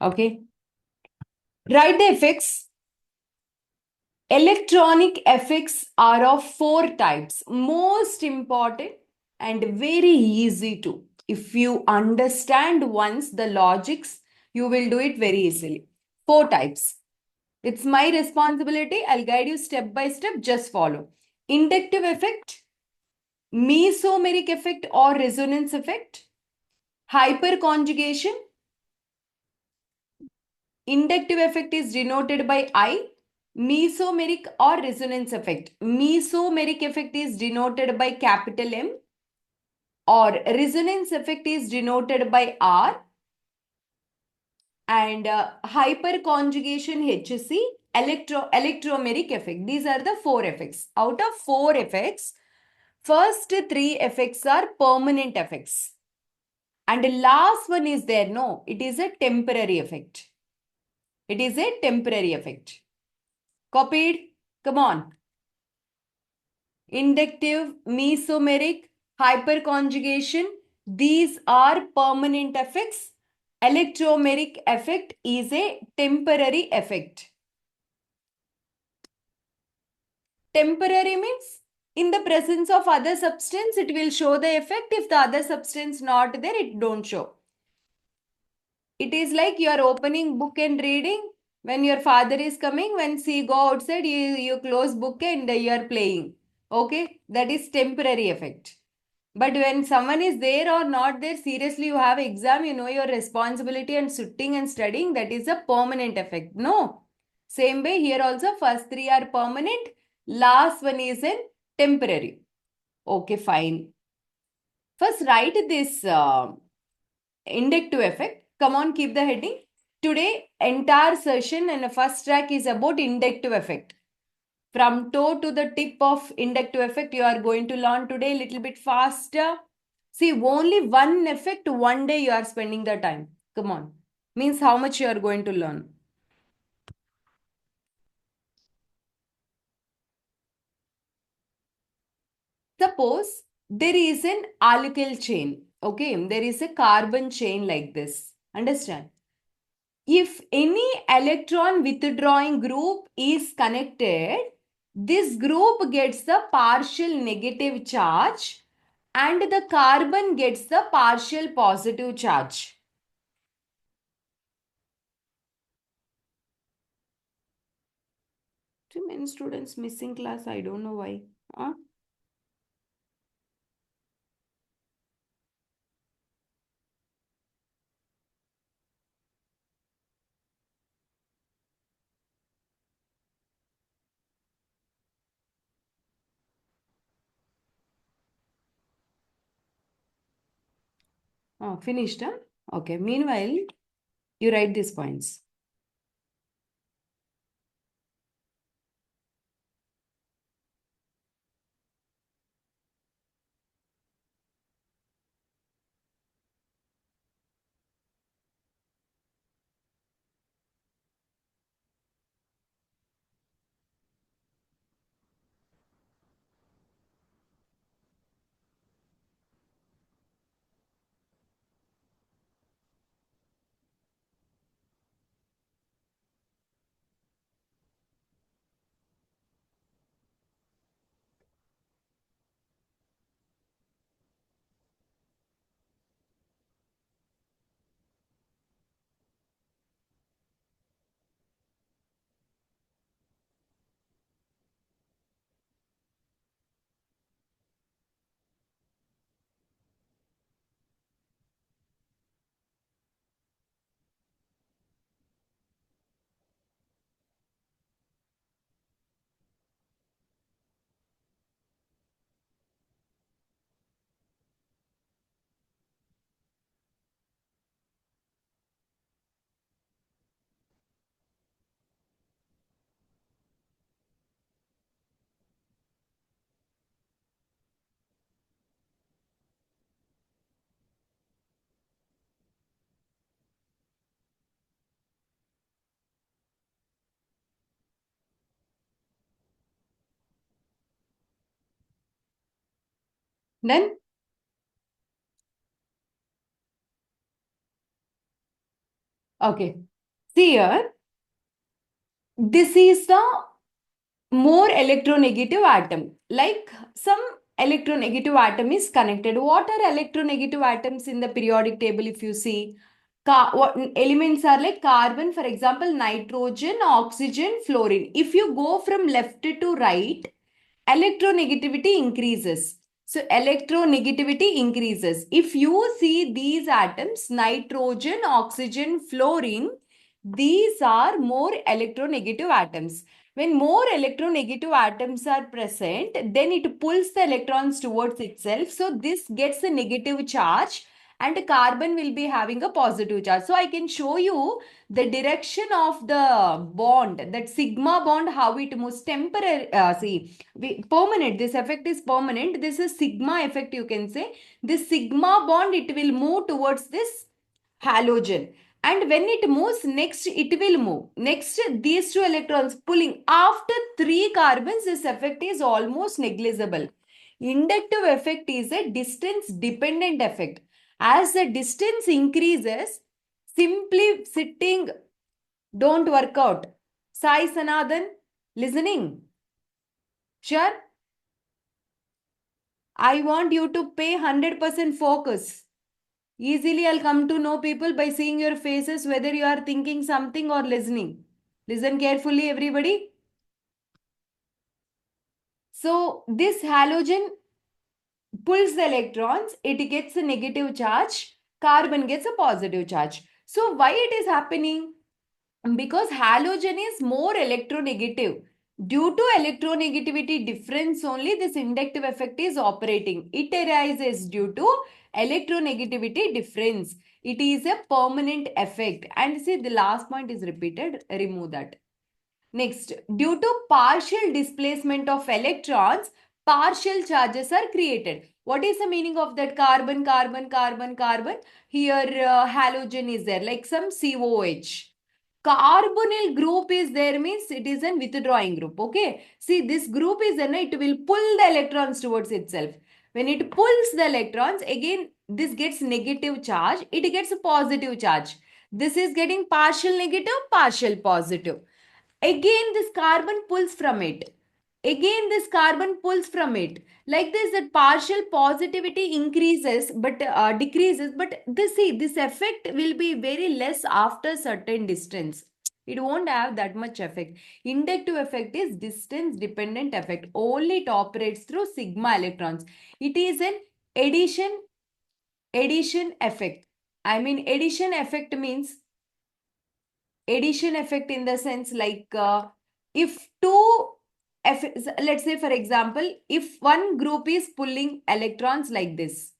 Okay. Write the effects. Electronic effects are of four types. Most important and very easy to. If you understand once the logics, you will do it very easily. Four types. It's my responsibility. I'll guide you step by step. Just follow. Inductive effect, mesomeric effect or resonance effect, hyperconjugation. Inductive effect is denoted by I. Mesomeric or resonance effect. Mesomeric effect is denoted by capital M, or resonance effect is denoted by R. And hyperconjugation HC, electromeric effect. These are the four effects. Out of four effects, first three effects are permanent effects. And the last one is there. No, it is a temporary effect. It is a temporary effect. Copied? Come on. Inductive, mesomeric, hyperconjugation. These are permanent effects. Electromeric effect is a temporary effect. Temporary means in the presence of other substance, it will show the effect. If the other substance not there, it don't show. It is like you are opening book and reading. When your father is coming, when she go outside, you close book and you are playing. Okay, that is temporary effect. But when someone is there or not there, seriously, you have exam, you know your responsibility and sitting and studying, that is a permanent effect. No. Same way here also, first three are permanent, last one is in temporary. Okay, fine. First, write this inductive effect. Come on, keep the heading. Today, entire session and the first track is about inductive effect. From toe to the tip of inductive effect, you are going to learn today a little bit faster. See, only one effect, one day you are spending the time. Come on. Means how much you are going to learn. Suppose there is an alkyl chain. Okay, there is a carbon chain like this. Understand? If any electron withdrawing group is connected, this group gets the partial negative charge and the carbon gets the partial positive charge. Too many students missing class. I don't know why. Huh? Oh, finished, huh? Okay. Meanwhile, you write these points. Then, okay. See here, this is the more electronegative atom. Like some electronegative atom is connected. What are electronegative atoms in the periodic table? If you see, what elements are like carbon, for example, nitrogen, oxygen, fluorine. If you go from left to right, electronegativity increases. So electronegativity increases. If you see these atoms, nitrogen, oxygen, fluorine, these are more electronegative atoms. When more electronegative atoms are present, then it pulls the electrons towards itself. So this gets a negative charge and carbon will be having a positive charge. So I can show you the direction of the bond, that sigma bond, how it moves. Temporary, permanent, this effect is permanent. This is sigma effect, you can say. This sigma bond, it will move towards this halogen, and when it moves, next it will move. Next, these two electrons pulling. After three carbons, this effect is almost negligible. Inductive effect is a distance dependent effect. As the distance increases, simply sitting don't work out. Sai Sanathan, listening. Sure? I want you to pay 100% focus. Easily, I'll come to know people by seeing your faces, whether you are thinking something or listening. Listen carefully, everybody. So, this halogen pulls the electrons, it gets a negative charge, carbon gets a positive charge. So, why it is happening? Because halogen is more electronegative. Due to electronegativity difference only, this inductive effect is operating. It arises due to electronegativity difference. It is a permanent effect. And see, the last point is repeated. Remove that. Next, due to partial displacement of electrons, partial charges are created. What is the meaning of that? Carbon, carbon, carbon, carbon. Here, halogen is there, like some COH. Carbonyl group is there, means it is a withdrawing group. Okay. See, this group is there, it will pull the electrons towards itself. When it pulls the electrons, again, this gets negative charge. It gets a positive charge. This is getting partial negative, partial positive. Again, this carbon pulls from it. Again, this carbon pulls from it. Like this, that partial positivity increases but decreases. But this, see, this effect will be very less after certain distance. It won't have that much effect. Inductive effect is distance dependent effect. Only it operates through sigma electrons. It is an addition effect. I mean, addition effect means addition effect in the sense like if two let's say for example, if one group is pulling electrons like this,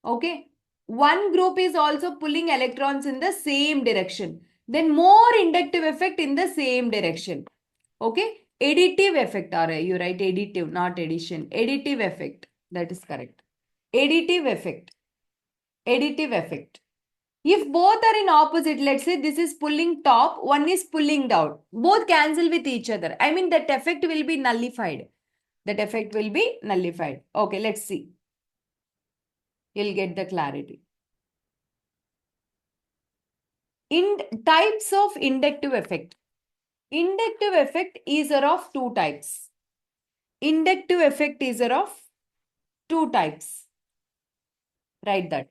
okay, one group is also pulling electrons in the same direction, then more inductive effect in the same direction. Okay, additive effect, or you write additive, not addition, additive effect, that is correct. Additive effect, additive effect. If both are in opposite, let's say this is pulling top, one is pulling down, both cancel with each other. I mean, that effect will be nullified. That effect will be nullified. Okay, let's see. You'll get the clarity. In types of inductive effect. Inductive effect is of two types. Inductive effect is of two types. Write that.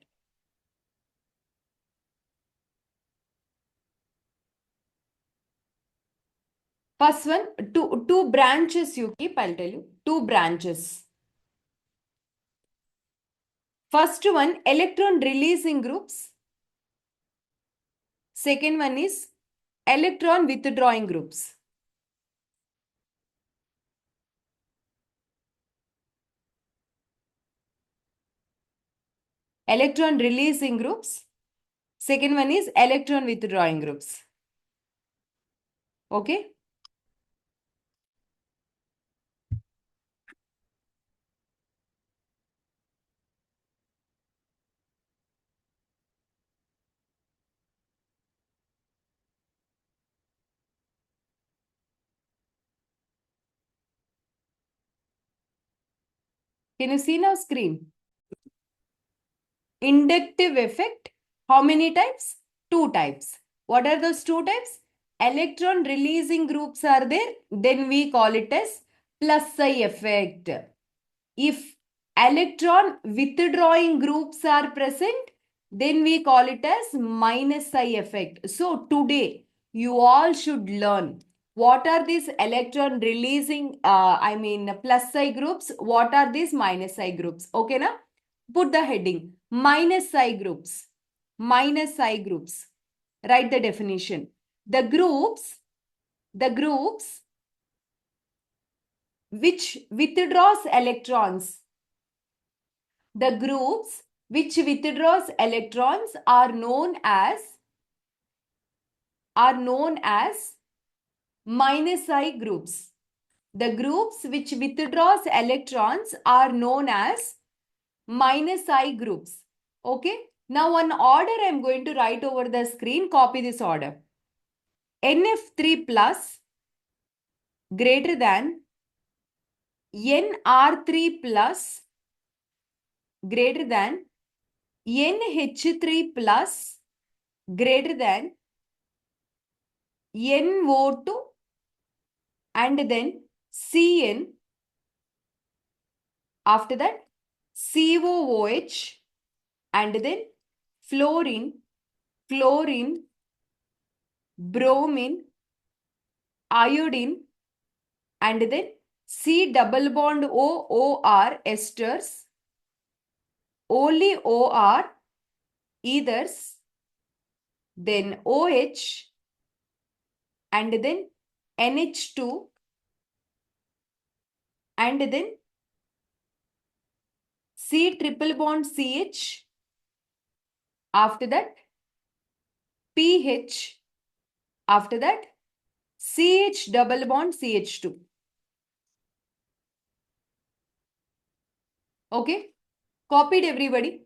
First one, two branches you keep, I'll tell you. Two branches. First one, electron releasing groups. Second one is electron withdrawing groups. Electron releasing groups. Second one is electron withdrawing groups. Okay. Can you see now screen? Inductive effect. How many types? Two types. What are those two types? electron releasing groups are there, then we call it as plus psi effect. If electron withdrawing groups are present, then we call it as minus psi effect. So today you all should learn what are these electron releasing, plus psi groups, what are these minus psi groups. Okay, na? Put the heading minus psi groups. Minus psi groups. Write the definition. The groups which withdraws electrons. The groups which withdraws electrons are known as minus psi groups. The groups which withdraws electrons are known as minus psi groups. Okay. Now one order I am going to write over the screen. Copy this order. NF3 plus greater than NR3 plus greater than NH3 plus greater than NO2 and then Cn, after that COOH and then fluorine, chlorine, bromine, iodine and then C double bond OR esters, only OR ethers, then OH and then NH2 and then C triple bond CH, after that pH, after that CH double bond CH2. Okay, copied everybody.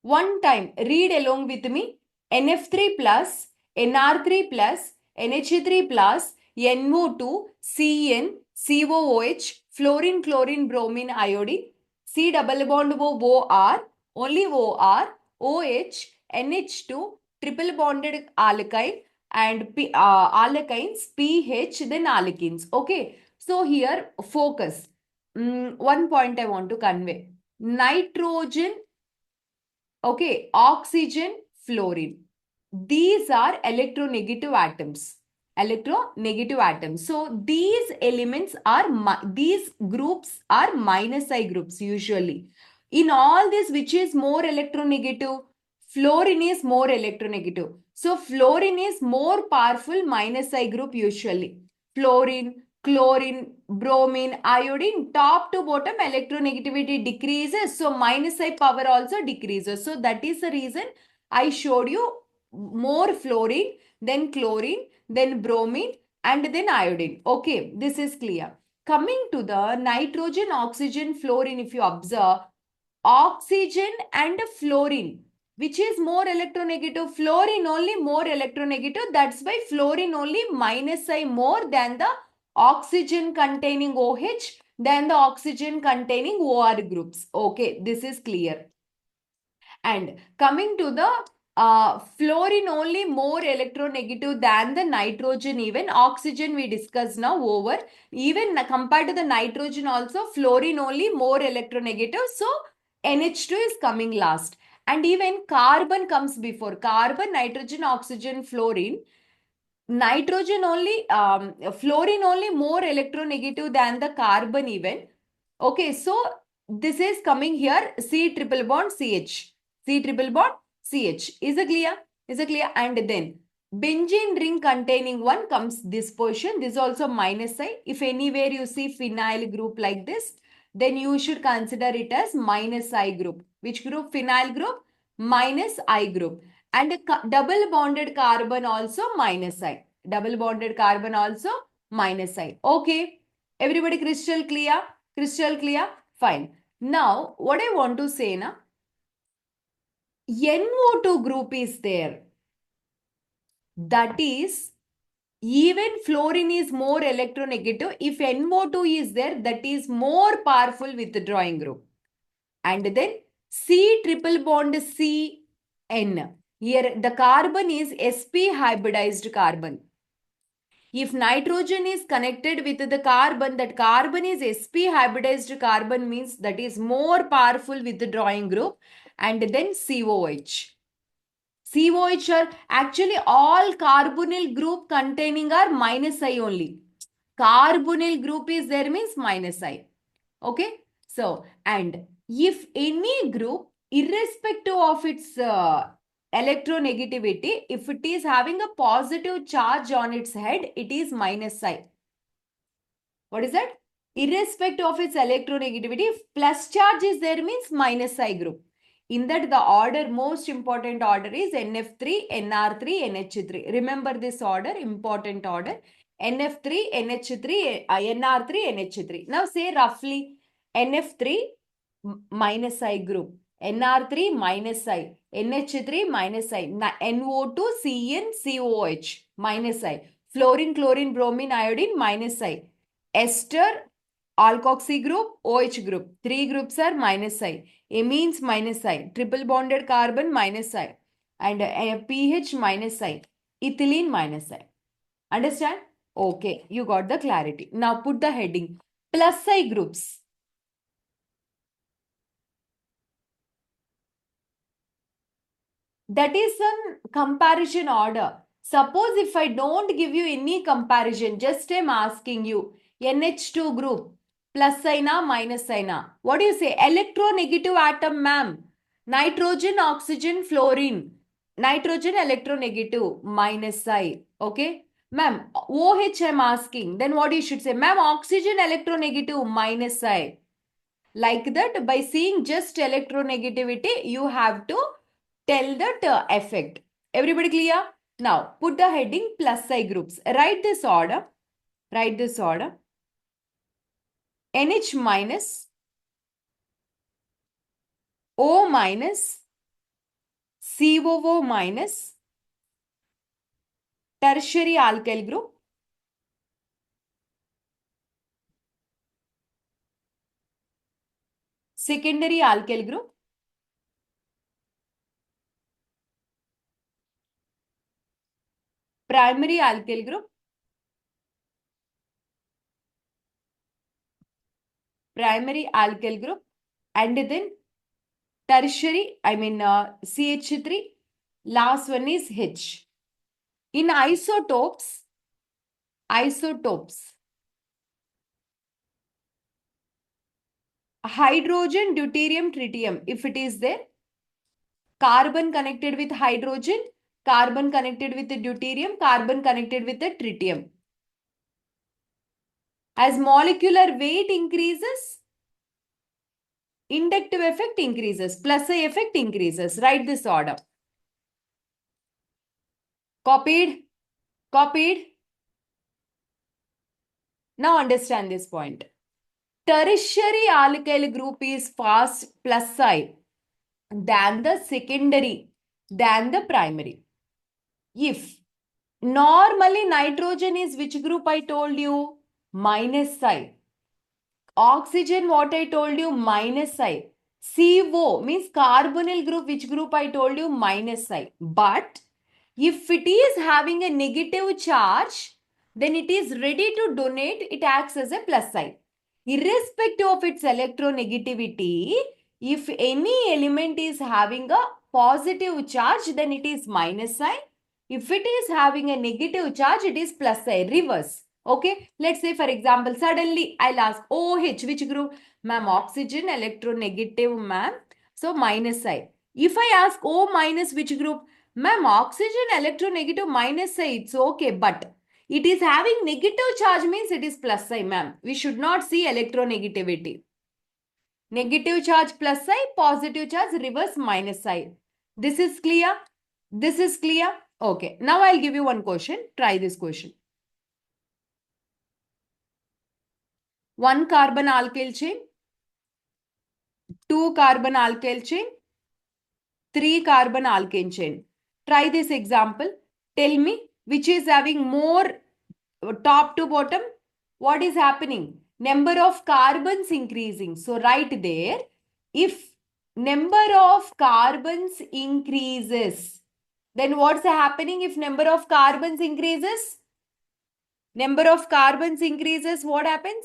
One time read along with me. NF3 plus, NR3 plus, NH3 plus, NO2, CN, COOH, fluorine, chlorine, bromine, iodine, C double bond OR, only OR, OH, NH2, triple bonded alkyne and alkynes, pH, then alkenes. Okay. So here focus. One point I want to convey. Nitrogen, okay, oxygen, fluorine. These are electronegative atoms. Electronegative atoms. So these elements are, these groups are minus psi groups usually. In all this, which is more electronegative? Fluorine is more electronegative. So fluorine is more powerful minus psi group usually. Fluorine, chlorine, bromine, iodine, top to bottom electronegativity decreases. So minus psi power also decreases. So that is the reason I showed you more fluorine, then chlorine, then bromine, and then iodine. Okay, this is clear. Coming to the nitrogen, oxygen, fluorine, if you observe, oxygen and fluorine, which is more electronegative? Fluorine only more electronegative. That's why fluorine only minus psi more than the oxygen containing OH, than the oxygen containing OR groups. Okay, this is clear. And coming to the fluorine only more electronegative than the nitrogen, even oxygen we discussed now over. Even compared to the nitrogen also, fluorine only more electronegative. So NH2 is coming last. And even carbon comes before. Carbon, nitrogen, oxygen, fluorine. Nitrogen only, fluorine only more electronegative than the carbon even. Okay, so this is coming here C triple bond CH. C triple bond CH. Is it clear? Is it clear? And then benzene ring containing one comes this portion. This is also minus psi. If anywhere you see phenyl group like this, then you should consider it as minus I group. Which group? Phenyl group? Minus I group. And double bonded carbon also minus I. Double bonded carbon also minus I. Okay. Everybody crystal clear? Crystal clear? Fine. Now, what I want to say now, NO2 group is there. That is, even fluorine is more electronegative. If NO2 is there, that is more powerful withdrawing group. And then C triple bond C N. Here the carbon is sp hybridized carbon. If nitrogen is connected with the carbon, that carbon is sp hybridized carbon means that is more powerful withdrawing group, and then COH. COH are actually all carbonyl group containing are minus I only. Carbonyl group is there means minus I. Okay. So, and if any group, irrespective of its electronegativity, if it is having a positive charge on its head, it is minus I. What is that? Irrespective of its electronegativity, if plus charge is there means minus I group. In that, the order, most important order is NF3, NR3, NH3. Remember this order, important order. NF3, NH3, NR3, NH3. Now say roughly NF3 minus I group, NR3 minus I, NH3 minus I, NO2, CN, COH minus I, fluorine, chlorine, bromine, iodine minus I, ester, alkoxy group, OH group. Three groups are minus I. Amines minus I. Triple bonded carbon minus I. And pH minus I. Ethylene minus I. Understand? Okay, you got the clarity. Now put the heading. Plus I groups. That is a comparison order. Suppose if I don't give you any comparison, just I'm asking you, NH2 group, plus sign minus sign. What do you say? Electronegative atom, ma'am. Nitrogen, oxygen, fluorine. Nitrogen electronegative, minus I. Okay? Ma'am, OH I'm asking. Then what you should say? Ma'am, oxygen electronegative, minus I. Like that, by seeing just electronegativity, you have to tell that effect. Everybody clear? Now, put the heading plus I groups. Write this order. Write this order. NH minus, O minus, COO minus, tertiary alkyl group, secondary alkyl group, primary alkyl group, primary alkyl group, and then tertiary, CH3, last one is H. In isotopes, hydrogen, deuterium, tritium, if it is there, carbon connected with hydrogen, carbon connected with the deuterium, carbon connected with the tritium. As molecular weight increases, inductive effect increases, plus I effect increases. Write this order. Copied? Copied? Now understand this point. Tertiary alkyl group is fast plus I than the secondary, than the primary. If normally nitrogen is which group I told you? Minus I. Oxygen, what I told you? Minus I. CO means carbonyl group, which group I told you? Minus I. But if it is having a negative charge, then it is ready to donate, it acts as a plus I. Irrespective of its electronegativity, if any element is having a positive charge, then it is minus I. If it is having a negative charge, it is plus I, reverse. Okay, let's say for example, suddenly I'll ask OH, which group? Ma'am, oxygen, electronegative, ma'am. So minus I. If I ask O minus, which group? Ma'am, oxygen, electronegative, minus I, it's okay, but it is having negative charge means it is plus I, ma'am. We should not see electronegativity. Negative charge plus I, positive charge reverse minus I. This is clear? This is clear? Okay. Now I'll give you one question. Try this question. One carbon alkyl chain, two carbon alkyl chain, three carbon alkane chain. Try this example. Tell me which is having more top to bottom. What is happening? Number of carbons increasing. So write there, if number of carbons increases. Then what's happening if number of carbons increases? Number of carbons increases, what happens?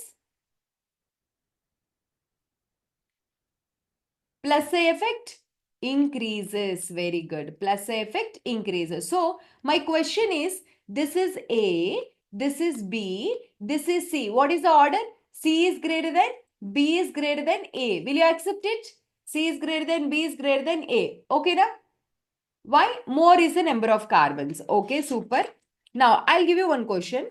Plus A effect increases. Very good. Plus A effect increases. So my question is, this is A, this is B, this is C. What is the order? C is greater than, B is greater than A. Will you accept it? C is greater than, B is greater than A. Okay, now? Why? More is the number of carbons. Okay, super. Now, I'll give you one question.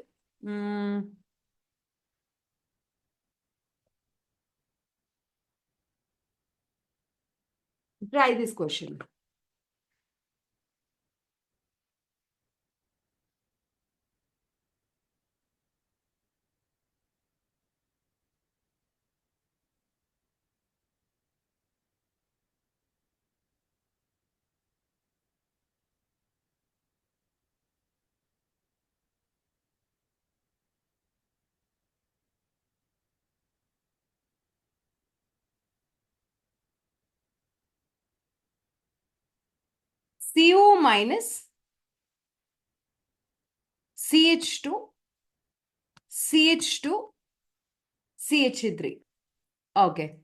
Try this question. CO minus CH2, CH2, CH3. Okay.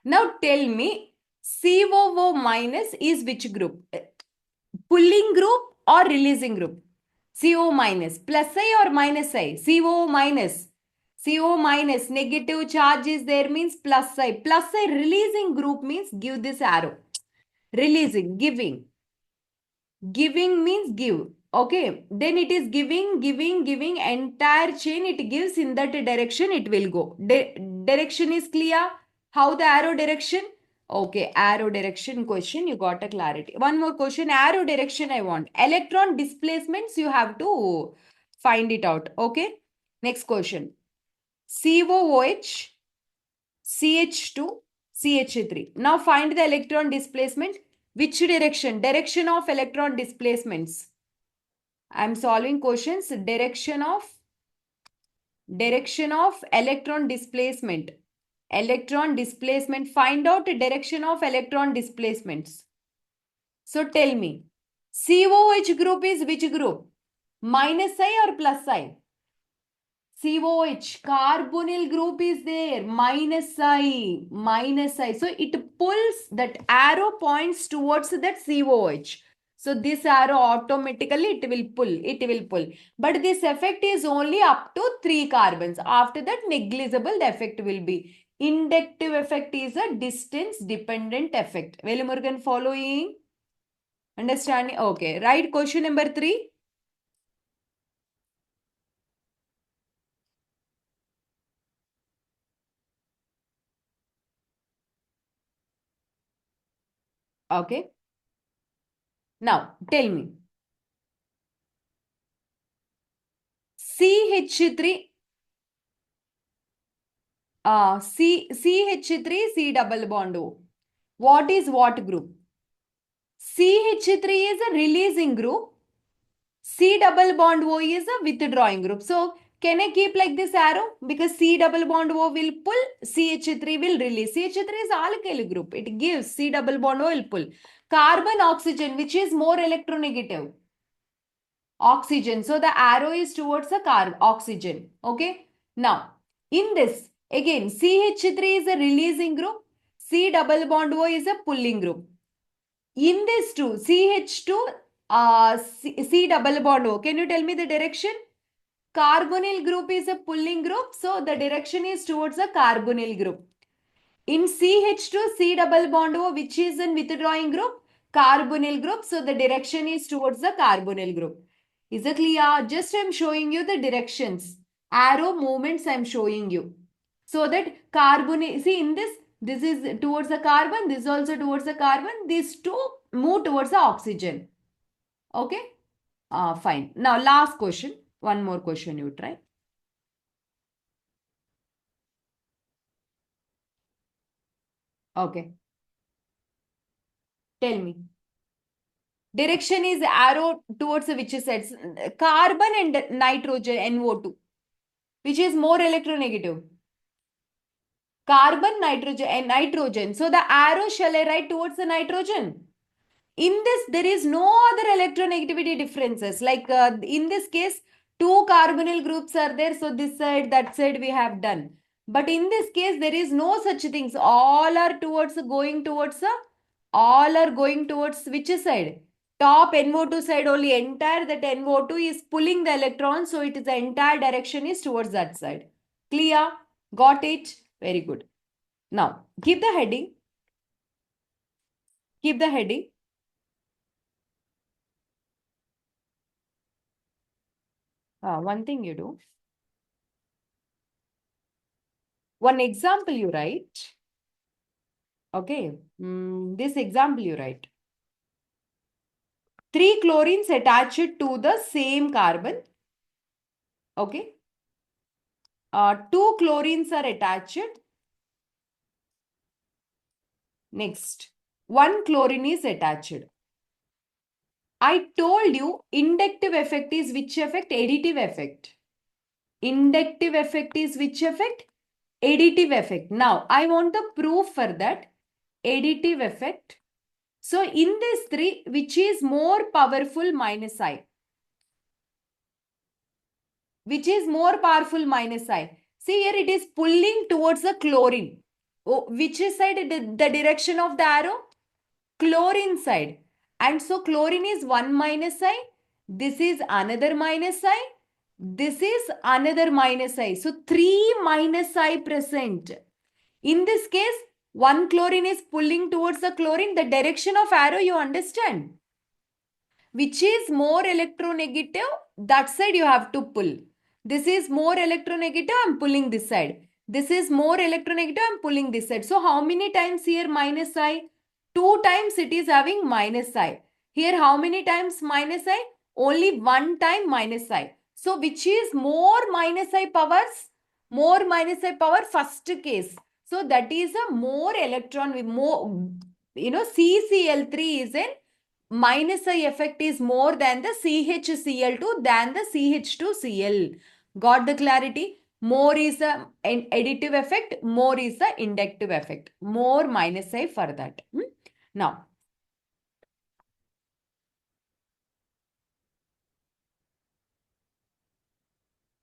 Now tell me, COO minus is which group? Pulling group or releasing group? CO minus, plus I or minus I? CO minus. CO minus, negative charge is there means plus I. Plus I releasing group means give this arrow. Releasing, giving. Giving means give. Okay. Then it is giving. Entire chain it gives in that direction it will go. Direction is clear. How the arrow direction? Okay. Arrow direction question. You got a clarity. One more question. Arrow direction I want. Electron displacements you have to find it out. Okay. Next question. COOH, CH2, CH3. Now find the electron displacement. Which direction? Direction of electron displacements. I am solving questions. Direction of electron displacement. Electron displacement. Find out direction of electron displacements. So tell me, COH group is which group? Minus I or plus I? COH, carbonyl group is there, minus I. So it pulls, that arrow points towards that COH. So this arrow automatically it will pull. But this effect is only up to 3 carbons. After that, negligible the effect will be. Inductive effect is a distance dependent effect. Velumurugan following? Understanding? Okay. Right, question number 3. Okay. Now, tell me. CH3, CH3, C double bond O. What is what group? CH3 is a releasing group. C double bond O is a withdrawing group. So, can I keep like this arrow? Because C double bond O will pull, CH3 will release. CH3 is alkyl group. It gives, C double bond O will pull. Carbon oxygen, which is more electronegative? Oxygen. So the arrow is towards the oxygen. Okay. Now, in this, again, CH3 is a releasing group. C double bond O is a pulling group. In this too, CH2, C double bond O. Can you tell me the direction? Carbonyl group is a pulling group. So the direction is towards the carbonyl group. In CH2, C double bond O, which is in withdrawing group, carbonyl group. So the direction is towards the carbonyl group. Is it clear? Just I'm showing you the directions. Arrow movements I'm showing you. So that carbon, see in this is towards the carbon, this is also towards the carbon. These two move towards the oxygen. Okay? Fine. Now last question. One more question you try. Okay. Tell me. Direction is arrow towards which sets carbon and nitrogen NO2. Which is more electronegative? Carbon, nitrogen, and nitrogen. So the arrow shall I write towards the nitrogen? In this, there is no other electronegativity differences. Like in this case, two carbonyl groups are there. So this side, that side we have done. But in this case, there is no such things. All are going towards which side? Top NO2 side only. Entire that NO2 is pulling the electrons. So it is the entire direction is towards that side. Clear? Got it? Very good. Now, give the heading. Keep the heading. One thing you do. One example you write. Okay. This example you write. 3 chlorines attached to the same carbon. Okay. 2 chlorines are attached. Next. 1 chlorine is attached. I told you inductive effect is which effect? Additive effect. Inductive effect is which effect? Additive effect. Now, I want the proof for that. Additive effect. So, in this 3, which is more powerful minus I? Which is more powerful minus I? See here, it is pulling towards the chlorine. Oh, which is side? The direction of the arrow? Chlorine side. And so chlorine is 1 minus I. This is another minus I. This is another minus I. So 3 minus I present. In this case, 1 chlorine is pulling towards the chlorine. The direction of arrow, you understand? Which is more electronegative, that side you have to pull. This is more electronegative, I'm pulling this side. This is more electronegative, I'm pulling this side. So how many times here minus I? 2 times it is having minus I. Here how many times minus I? Only 1 time minus I. So which is more minus I powers? More minus I power first case. So that is a more electron, more, CCl3 is in minus I effect is more than the CHCl2 than the CH2Cl. Got the clarity? More is an additive effect, more is the inductive effect. More minus I for that. Now,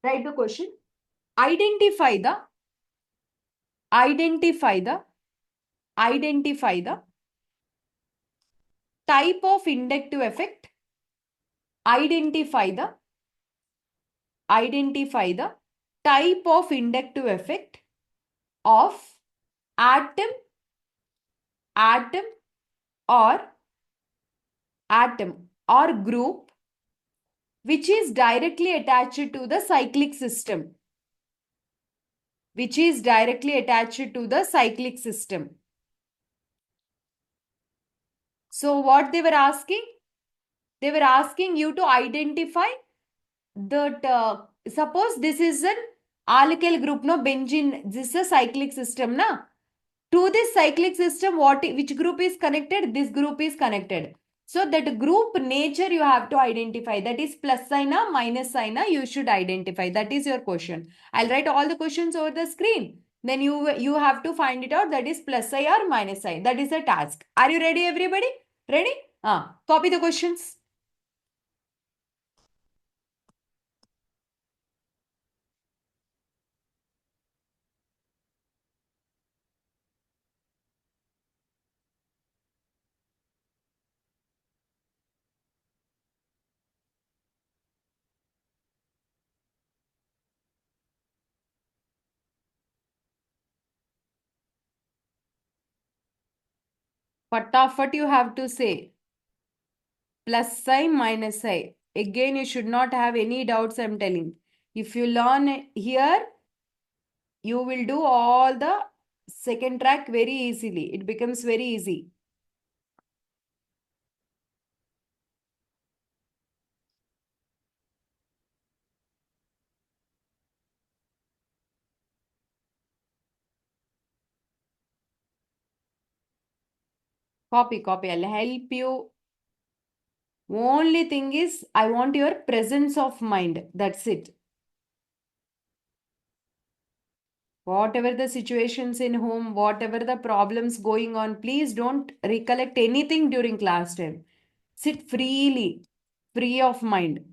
write the question. Identify the identify the identify the type of inductive effect. Identify the type of inductive effect of atom atom or atom or group which is directly attached to the cyclic system. Which is directly attached to the cyclic system. So what they were asking? They were asking you to identify that, suppose this is an alkyl group, no, benzene, this is a cyclic system, na? To this cyclic system, which group is connected? This group is connected. So that group nature you have to identify. That is plus sign or minus sign, you should identify. That is your question. I'll write all the questions over the screen. Then you have to find it out. That is plus I or minus I. That is a task. Are you ready, everybody? Ready? Copy the questions. Fatafat you have to say. Plus I, minus I. Again, you should not have any doubts, I'm telling. If you learn here, you will do all the second track very easily. It becomes very easy. Copy, copy. I'll help you. Only thing is, I want your presence of mind. That's it. Whatever the situations in home, whatever the problems going on, please don't recollect anything during class time. Sit freely, free of mind.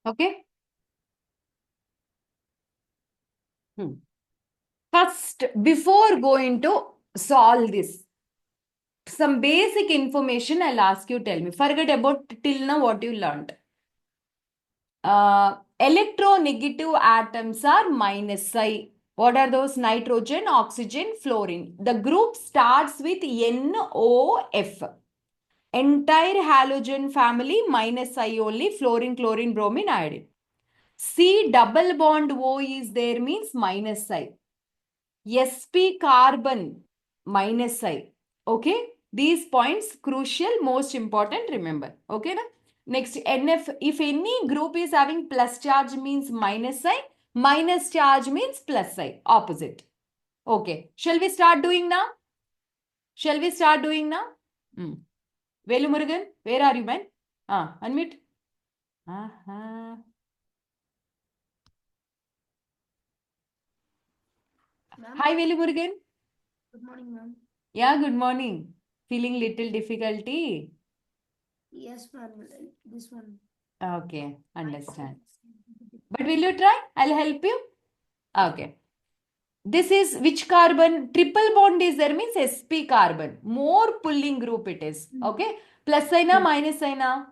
Okay? First, before going to solve this, some basic information I'll ask you, tell me. Forget about till now what you learned. Electronegative atoms are minus I. What are those? Nitrogen, oxygen, fluorine. The group starts with NOF. Entire halogen family minus I only, fluorine, chlorine, bromine, iodine. C double bond O is there means minus I. sp carbon minus I. Okay, these points crucial, most important, remember. Okay, na? Next, NF, if any group is having plus charge means minus I, minus charge means plus I, opposite. Okay, shall we start doing now? Shall we start doing now? Velu Murugan, where are you, man? Unmute. Hi, Velu Murugan. Good morning, ma'am. Yeah, good morning. Feeling little difficulty? Yes, ma'am. This one. Okay, understand. But will you try? I'll help you. Okay. This is which carbon? Triple bond is there means sp carbon. More pulling group it is. Okay. Plus sign na, minus sign na?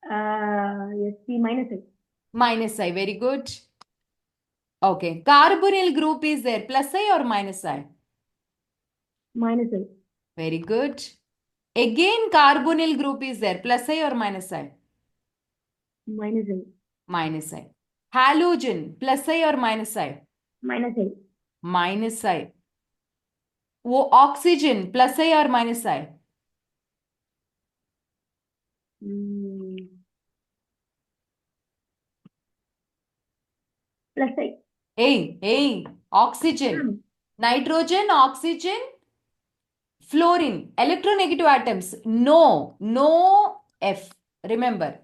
sp minus I. Minus I. Very good. Okay. Carbonyl group is there. Plus I or minus I? Minus I. Very good. Again carbonyl group is there. Plus I or minus I? Minus I. Minus I. Halogen. Plus I or minus I? Minus I. Minus I. Oxygen. Plus I or minus I? Plus I. Hey, oxygen. Nitrogen, oxygen, fluorine. Electronegative atoms. No F. Remember.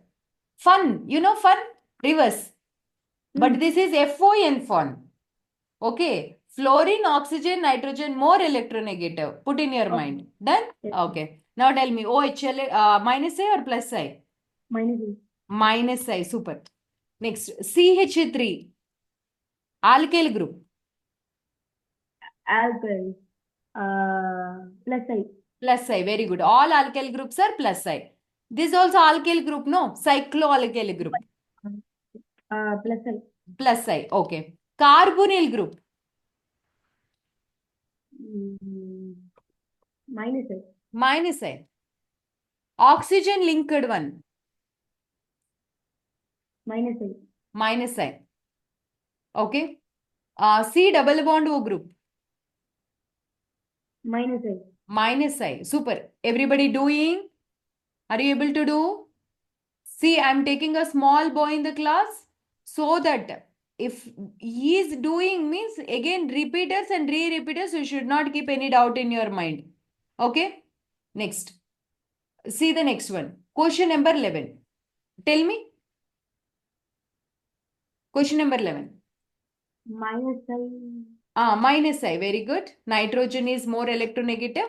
Fun. You know fun? Reverse. But this is FON fun. Okay. Fluorine, oxygen, nitrogen, more electronegative. Put in your mind. Done? Okay. Now tell me, OHL minus I or plus I? Minus I. Minus I. Super. Next, CH3. Alkyl group. Alkyl. Plus I. Plus I. Very good. All alkyl groups are plus I. This also alkyl group, no? Cycloalkyl group. Plus I. Plus I. Okay. Carbonyl group. Minus I. Minus I. Oxygen linked one. Minus I. Minus I. Okay. C double bond O group. Minus I. Minus I. Super. Everybody doing? Are you able to do? See, I'm taking a small boy in the class so that if he is doing means again repeaters and re-repeaters, you should not keep any doubt in your mind. Okay? Next. See the next one. Question number 11. Tell me. Question number 11. Minus I. Minus I. Very good. Nitrogen is more electronegative.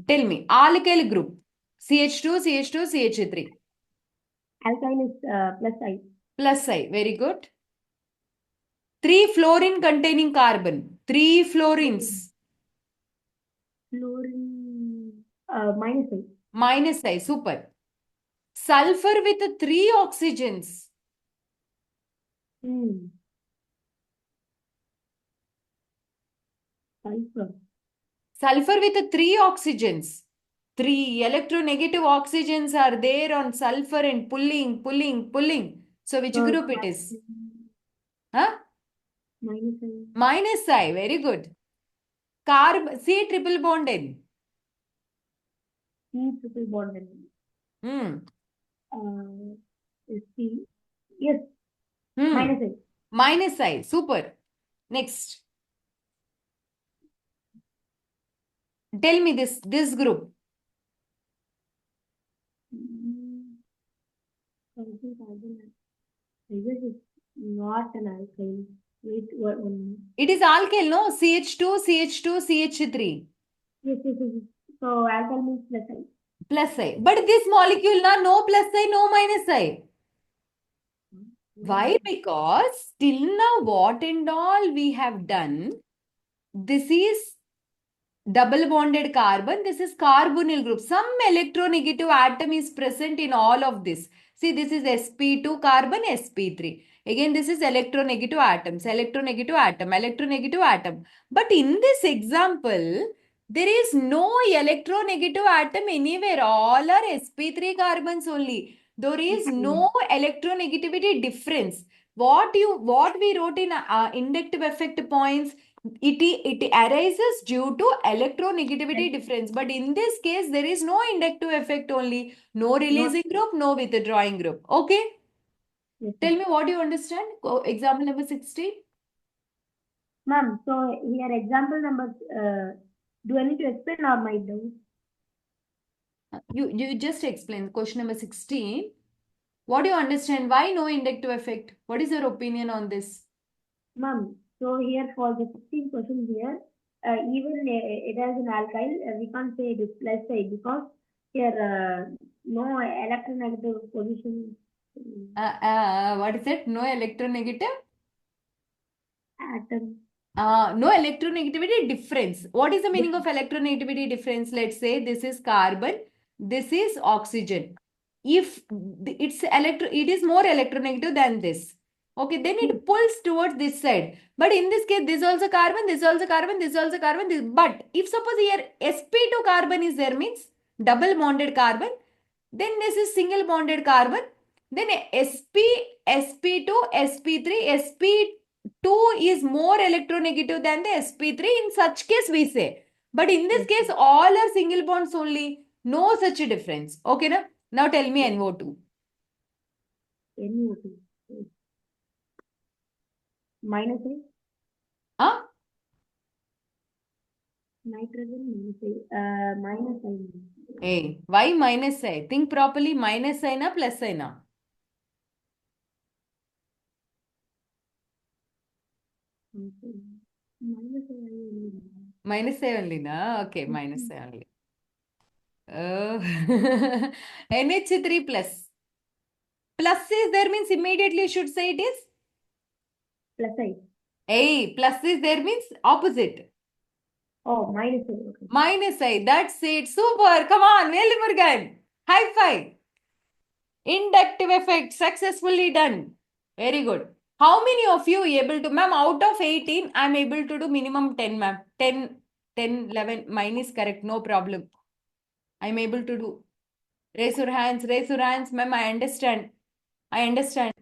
Tell me. Alkyl group. CH2, CH2, CH3. Alkyl is plus I. Plus I. Very good. 3 fluorine containing carbon. 3 fluorines. Fluorine. Minus I. Minus I. Super. Sulfur with 3 oxygens. Hmm. Sulfur. Sulfur with 3 oxygens. 3 electronegative oxygens are there on sulfur and pulling. So which So group it is? Huh? minus I. Minus I. Very good. Carb C triple bond N. C triple bond N. Hmm. C. Yes. Hmm. Minus I. Minus I. Super. Next. Tell me this group. Something carbon. I guess it's not an alkyl. Wait, one. It is alkyl, no? CH2, CH2, CH3. Yes. So alkyl means plus I. Plus I. But this molecule, no plus I, no minus I. Why? Because till now, what and all we have done, this is double bonded carbon. This is carbonyl group. Some electronegative atom is present in all of this. See, this is sp2 carbon, sp3. Again, this is electronegative atoms, electronegative atom. But in this example, there is no electronegative atom anywhere. All are sp3 carbons only. There is no electronegativity difference. What we wrote in inductive effect points, it arises due to electronegativity difference. But in this case, there is no inductive effect only. No releasing group, no withdrawing group. Okay? Yes. Tell me what you understand. Example number 16. Ma'am, so here example number, do I need to explain or my doubt? You just explain question number 16. What do you understand? Why no inductive effect? What is your opinion on this? Ma'am, so here for the 16% here, even it has an alkyl, we can't say it is plus side because here no electronegative position What is it? No electronegative? atom. No electronegativity difference. What is the meaning of electronegativity difference? Let's say this is carbon, this is oxygen. If it is more electronegative than this. Okay, then it pulls towards this side. But in this case, this also carbon, this also carbon, this also carbon. But if suppose here sp2 carbon is there, means double bonded carbon, then this is single bonded carbon. Then sp2, sp3, sp2 is more electronegative than the sp3. In such case, we say. But in this case, all are single bonds only. No such a difference. Okay, na? Now tell me NO2. NO2. Minus I. Huh? Nitrogen minus I. Hey, why minus I? Think properly. Minus I na plus I na? Minus I. Minus I only na? Okay, minus I only. Oh. NH3 plus. Plus is there means immediately you should say it is. Plus I. Hey, plus is there means opposite. Oh, minus I. Okay. Minus I. That's it. Super. Come on, Veli Murugan. High five. Inductive effect successfully done. Very good. How many of you able to, ma'am, out of 18, I'm able to do minimum 10, ma'am. 10, 11. Mine is correct. No problem. I'm able to do. Raise your hands. Raise your hands, ma'am. I understand. I understand.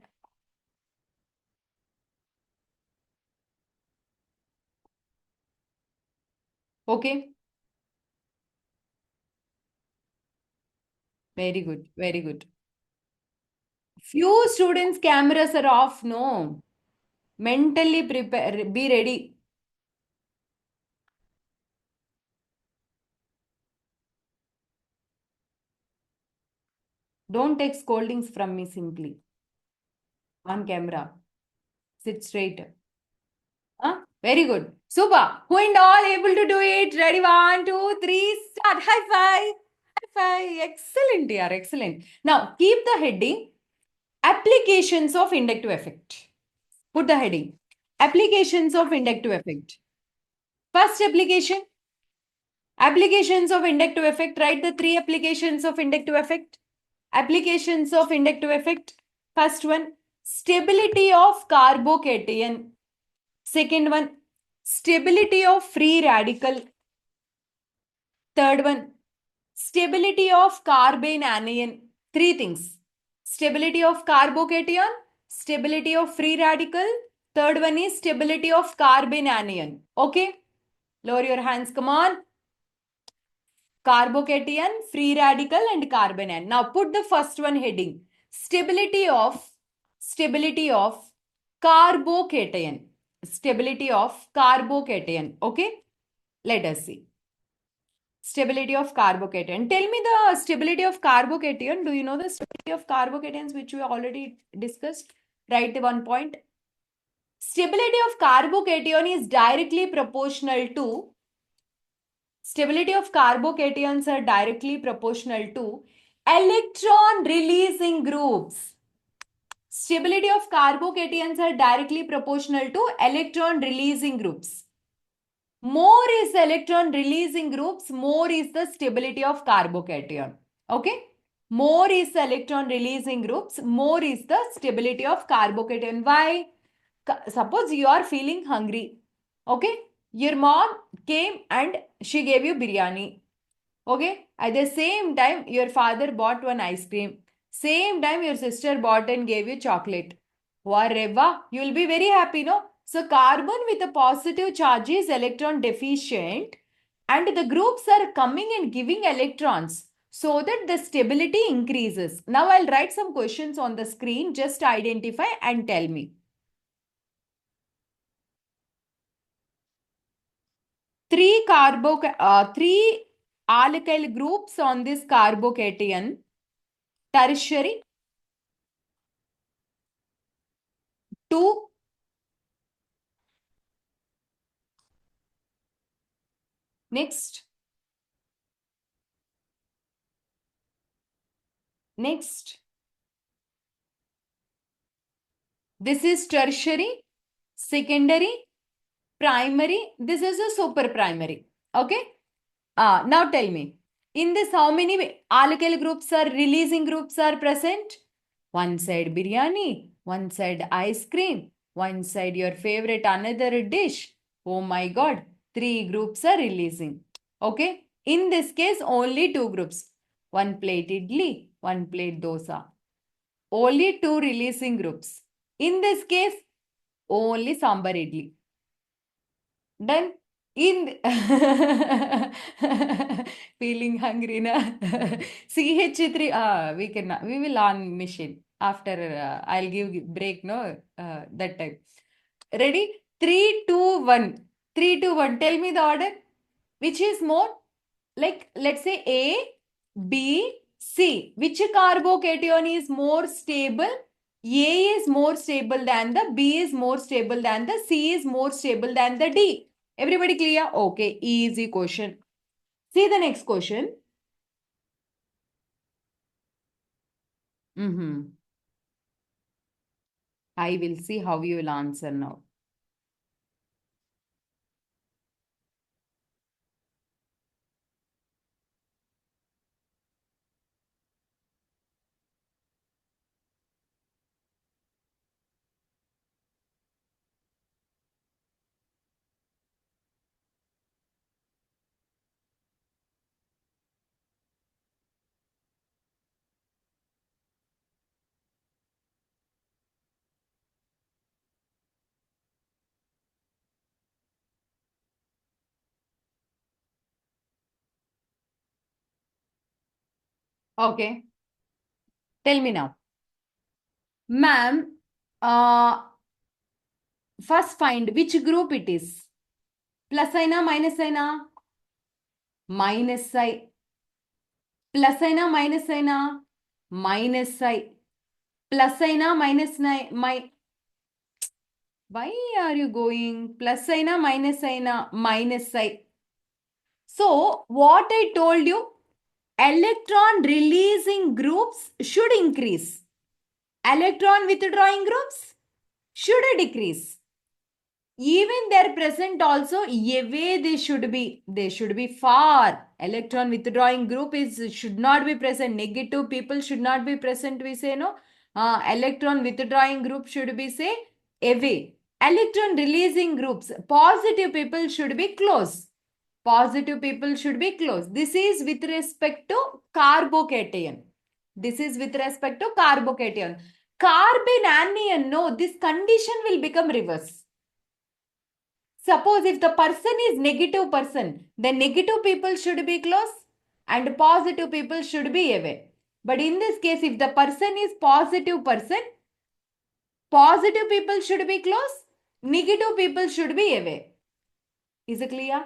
Okay. Very good. Very good. Few students' cameras are off. No. Mentally prepare, be ready. Don't take scoldings from me simply. On camera. Sit straight. Huh? Very good. Super. Who and all able to do it? Ready? One, two, three, start. High five. High five. Excellent, dear. Excellent. Now, keep the heading applications of inductive effect. Put the heading applications of inductive effect. First application, applications of inductive effect. Write the three applications of inductive effect. Applications of inductive effect. First one, stability of carbocation. Second one, stability of free radical. Third one, stability of carbene anion. Three things. Stability of carbocation, stability of free radical. Third one is stability of carbene anion. Okay? Lower your hands. Come on. Carbocation, free radical, and carbon anion. Now put the first one heading. Stability of carbocation. Stability of carbocation. Okay? Let us see. Stability of carbocation. Tell me the stability of carbocation. Do you know the stability of carbocations which we already discussed? Write the 1 point. Stability of carbocation is directly proportional to stability of carbocations are directly proportional to electron releasing groups. Stability of carbocations are directly proportional to electron releasing groups. More is the electron releasing groups, more is the stability of carbocation. Okay? More is the electron releasing groups, more is the stability of carbocation. Why? Suppose you are feeling hungry. Okay? Your mom came and she gave you biryani. Okay? At the same time, your father bought one ice cream. Same time, your sister bought and gave you chocolate. Whatever, you will be very happy, no? So, carbon with a positive charge is electron deficient, and the groups are coming and giving electrons so that the stability increases. Now, I'll write some questions on the screen. Just identify and tell me. Three alkyl groups on this carbocation. Tertiary, two. Next. Next. This is tertiary, secondary, primary. This is a super primary. Okay. Now tell me. In this, how many alkyl groups are releasing groups are present? One side biryani, one side ice cream, one side your favorite another dish. Oh my God. Three groups are releasing. Okay. In this case, only two groups. One plate idli, one plate dosa. Only two releasing groups. In this case, only sambar idli. Done. In feeling hungry na CH3 we will on machine after I'll give break no that time. Ready? 3, 2, 1. 3, 2, 1. Tell me the order. Which is more? Like let's say A, B, C. Which carbocation is more stable? A is more stable than the B is more stable than the C is more stable than the D. Everybody clear? Okay, easy question. See the next question. I will see how you will answer now. Okay. Tell me now. Ma'am, first find which group it is. Plus sign, minus sign, minus sign. Plus sign, minus sign, minus sign. Plus sign, minus sign, why are you going? Plus sign, minus sign, minus sign. So, what I told you, electron releasing groups should increase. Electron withdrawing groups should decrease. Even they're present also, away they should be far. Electron withdrawing group should not be present. Negative people should not be present, we say, no. Electron withdrawing group should be, say, away. Electron releasing groups, positive people should be close. Positive people should be close. This is with respect to carbocation. This is with respect to carbocation. Carbon anion, no, this condition will become reverse. Suppose if the person is negative person, then negative people should be close and positive people should be away. But in this case, if the person is positive person, positive people should be close, negative people should be away. Is it clear?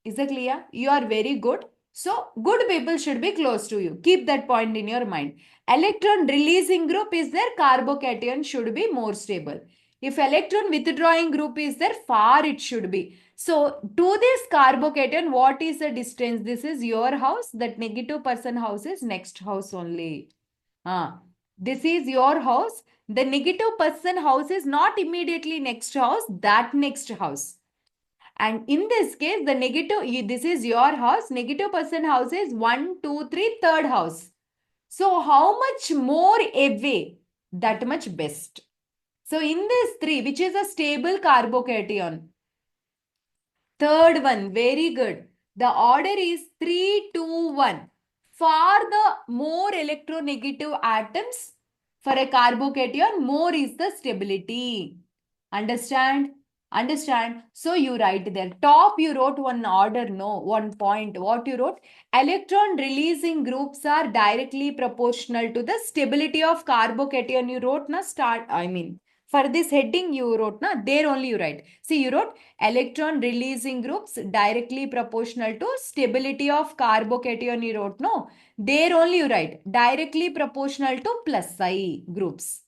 Is it clear? You are very good. So, good people should be close to you. Keep that point in your mind. Electron releasing group is there, carbocation should be more stable. If electron withdrawing group is there, far it should be. So, to this carbocation, what is the distance? This is your house. That negative person house is next house only. This is your house. The negative person house is not immediately next house, that next house. And in this case, the negative, this is your house. Negative person house is 1, 2, 3, third house. So how much more away? That much best. So in this 3, which is a stable carbocation? Third one, very good. The order is 3, 2, 1. For the more electronegative atoms, for a carbocation, more is the stability. Understand? Understand? So you write there. Top you wrote one order, no, one point. What you wrote? Electron releasing groups are directly proportional to the stability of carbocation. You wrote na for this heading you wrote na, there only you write. See, you wrote electron releasing groups directly proportional to stability of carbocation. You wrote no, there only you write directly proportional to plus I groups.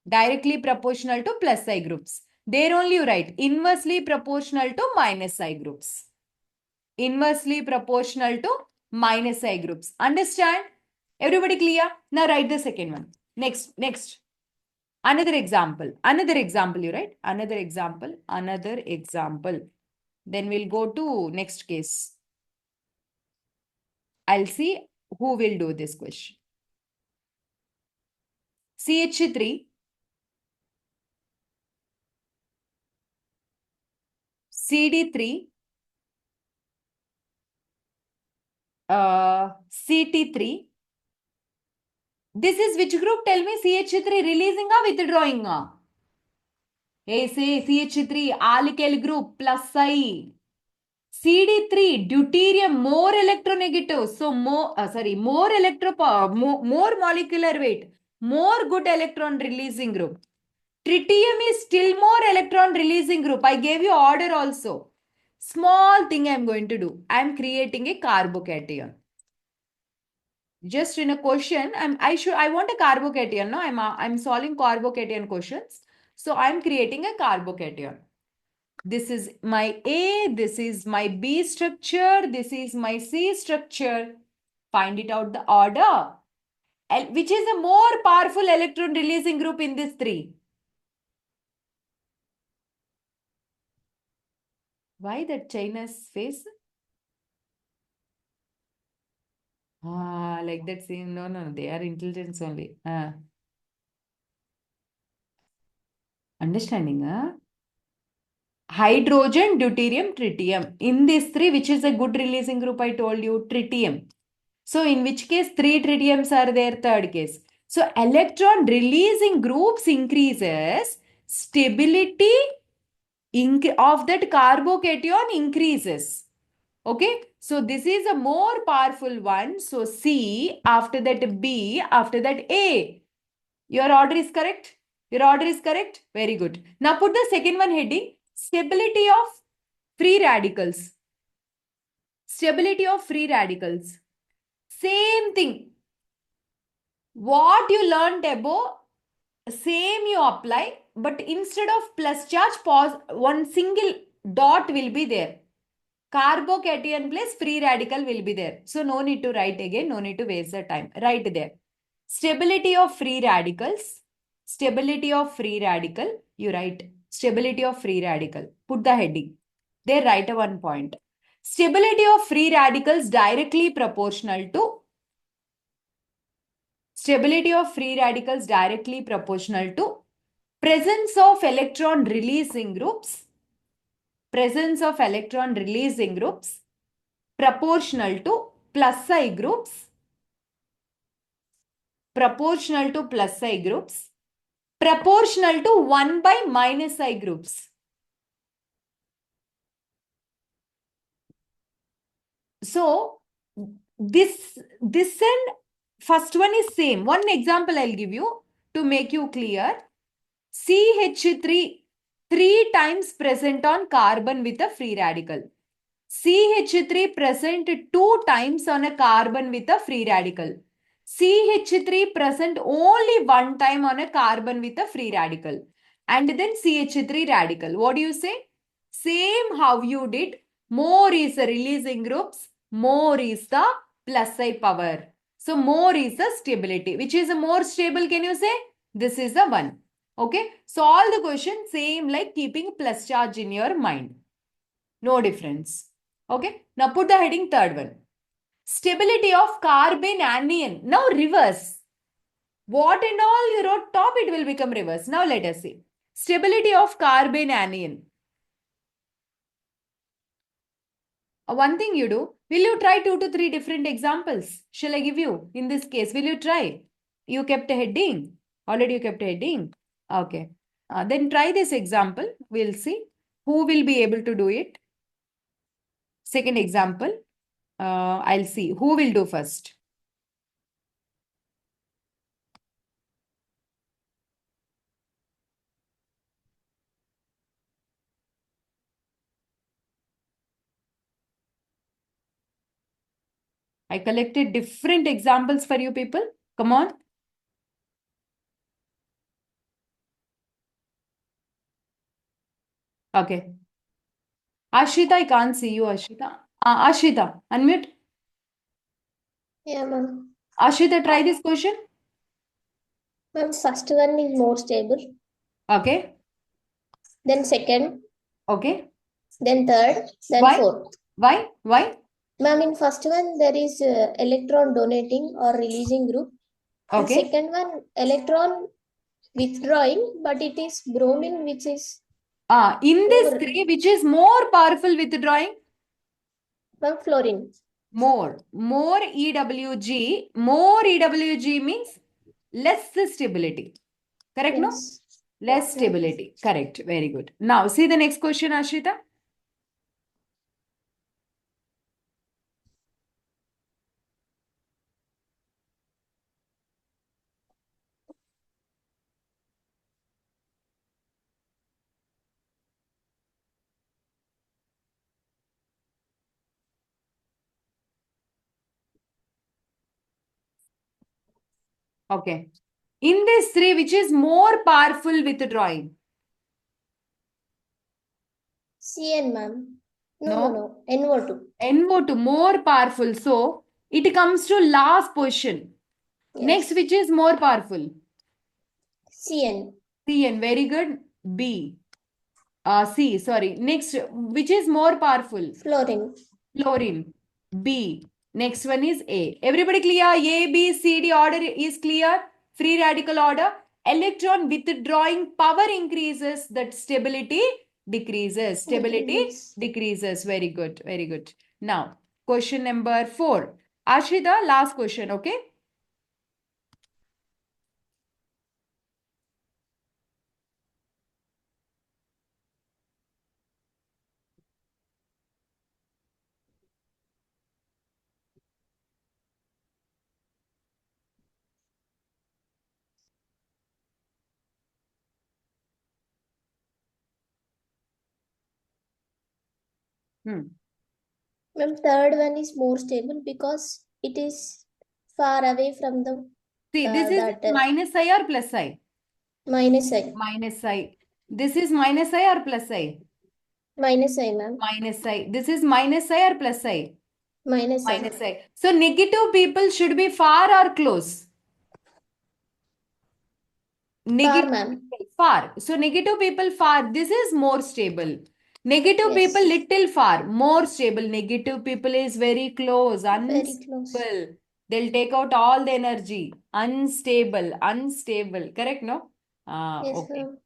Directly proportional to plus I groups. There only you write inversely proportional to minus I groups. Inversely proportional to minus I groups. Understand? Everybody clear? Now write the second one. Next. Another example you write. Another example. Then we'll go to next case. I'll see who will do this question. CH3. CD3. CT3. This is which group? Tell me. CH3 releasing or withdrawing? Hey, say CH3 alkyl group plus I. CD3 deuterium more electronegative. So more molecular weight, more good electron releasing group. Tritium is still more electron releasing group. I gave you order also. Small thing I am going to do. I am creating a carbocation. Just in a question, I want a carbocation. No, I'm solving carbocation questions. So I'm creating a carbocation. This is my A, this is my B structure, this is my C structure. Find it out the order. Which is a more powerful electron releasing group in this 3? Why that China's face? Like that same. No, they are intelligence only. Understanding, Hydrogen, deuterium, tritium. In these 3, which is a good releasing group, I told you, tritium. So in which case 3 tritiums are there? Third case. So electron releasing groups increases, stability of that carbocation increases. Okay. So this is a more powerful one. So C, after that B, after that A. Your order is correct? Your order is correct? Very good. Now put the second one heading, stability of free radicals. Stability of free radicals. Same thing. What you learned above, same you apply, but instead of plus charge, pause, one single dot will be there. Carbocation plus free radical will be there. So no need to write again, no need to waste the time. Write there. Stability of free radicals. Stability of free radical. You write stability of free radical. Put the heading. There write a one point. Stability of free radicals directly proportional to stability of free radicals directly proportional to presence of electron releasing groups. Presence of electron releasing groups proportional to plus I groups, proportional to plus I groups, proportional to 1 by minus I groups. So this and first one is same. One example I'll give you to make you clear. CH3 3 times present on carbon with a free radical. CH3 present 2 times on a carbon with a free radical. CH3 present only 1 time on a carbon with a free radical. And then CH3 radical. What do you say? Same how you did. More is the releasing groups. More is the plus I power. So more is the stability. Which is a more stable, can you say? This is the one. Okay. Solve the question same like keeping plus charge in your mind. No difference. Okay. Now put the heading third one. Stability of carbon anion. Now reverse. What and all you wrote top, it will become reverse. Now let us see. Stability of carbon anion. One thing you do, will you try 2 to 3 different examples? Shall I give you? In this case, will you try? You kept a heading. Already you kept a heading. Okay. Then try this example. We'll see who will be able to do it. Second example. I'll see who will do first. I collected different examples for you people. Come on. Okay. Ashita, I can't see you, Ashita. Ashita, unmute. Yeah, ma'am. Ashita, try this question. Ma'am, first one is more stable. Okay. Then second. Okay. Then third. Then Why? fourth. Why? Why? Ma'am, in first one there is electron donating or releasing group. And Okay. second one electron withdrawing, but it is bromine which is In this more. three, which is more powerful withdrawing? Ma'am, fluorine. More EWG. More EWG means less stability. Correct, no? Yes. Less stability. Correct. Very good. Now, see the next question, Ashita. Okay. In this three, which is more powerful withdrawing? CN, ma'am. No. No. NO2. NO2, more powerful. So, it comes to last position. Yes. Next, which is more powerful? CN. CN, very good. B. C, sorry. Next, which is more powerful? Fluorine. Fluorine. B. Next one is A. Everybody clear? A, B, C, D order is clear. Free radical order. Electron withdrawing power increases, that stability decreases. Stability decreases. Very good. Very good. Now, question number 4. Ashita, last question, okay? Hmm. Ma'am, third one is more stable because it is far away from the See, this is that minus I or plus I? minus I. Minus I. This is minus I or plus I? Minus I, ma'am. Minus I. This is minus I or plus I? Minus I. Minus I. So negative people should be far or close? Far, Negative ma'am. people far. So negative people far. This is more stable. Negative Yes. people little far. More stable. Negative people is very close. Very close. Unstable. They'll take out all the energy. Unstable. Unstable. Correct, no? Yes, Okay. ma'am.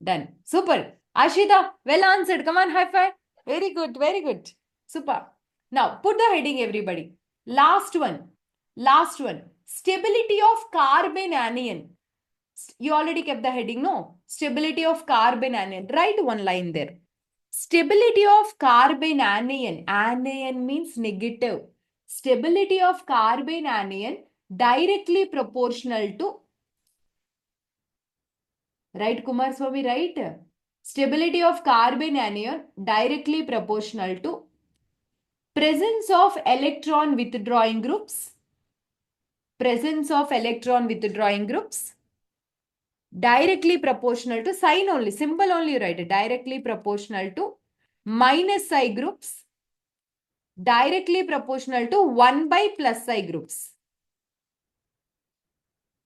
Done. Super. Ashita, well answered. Come on, high five. Very good. Very good. Super. Now, put the heading, everybody. Last one. Last one. Stability of carbon anion. You already kept the heading, no? Stability of carbon anion. Write one line there. Stability of carbon anion. Anion means negative. Stability of carbon anion directly proportional to, right, Kumar Swami, right? Stability of carbon anion directly proportional to presence of electron withdrawing groups. Presence of electron withdrawing groups. Directly proportional to sign only, symbol only write it. Directly proportional to minus I groups. Directly proportional to 1 by plus I groups.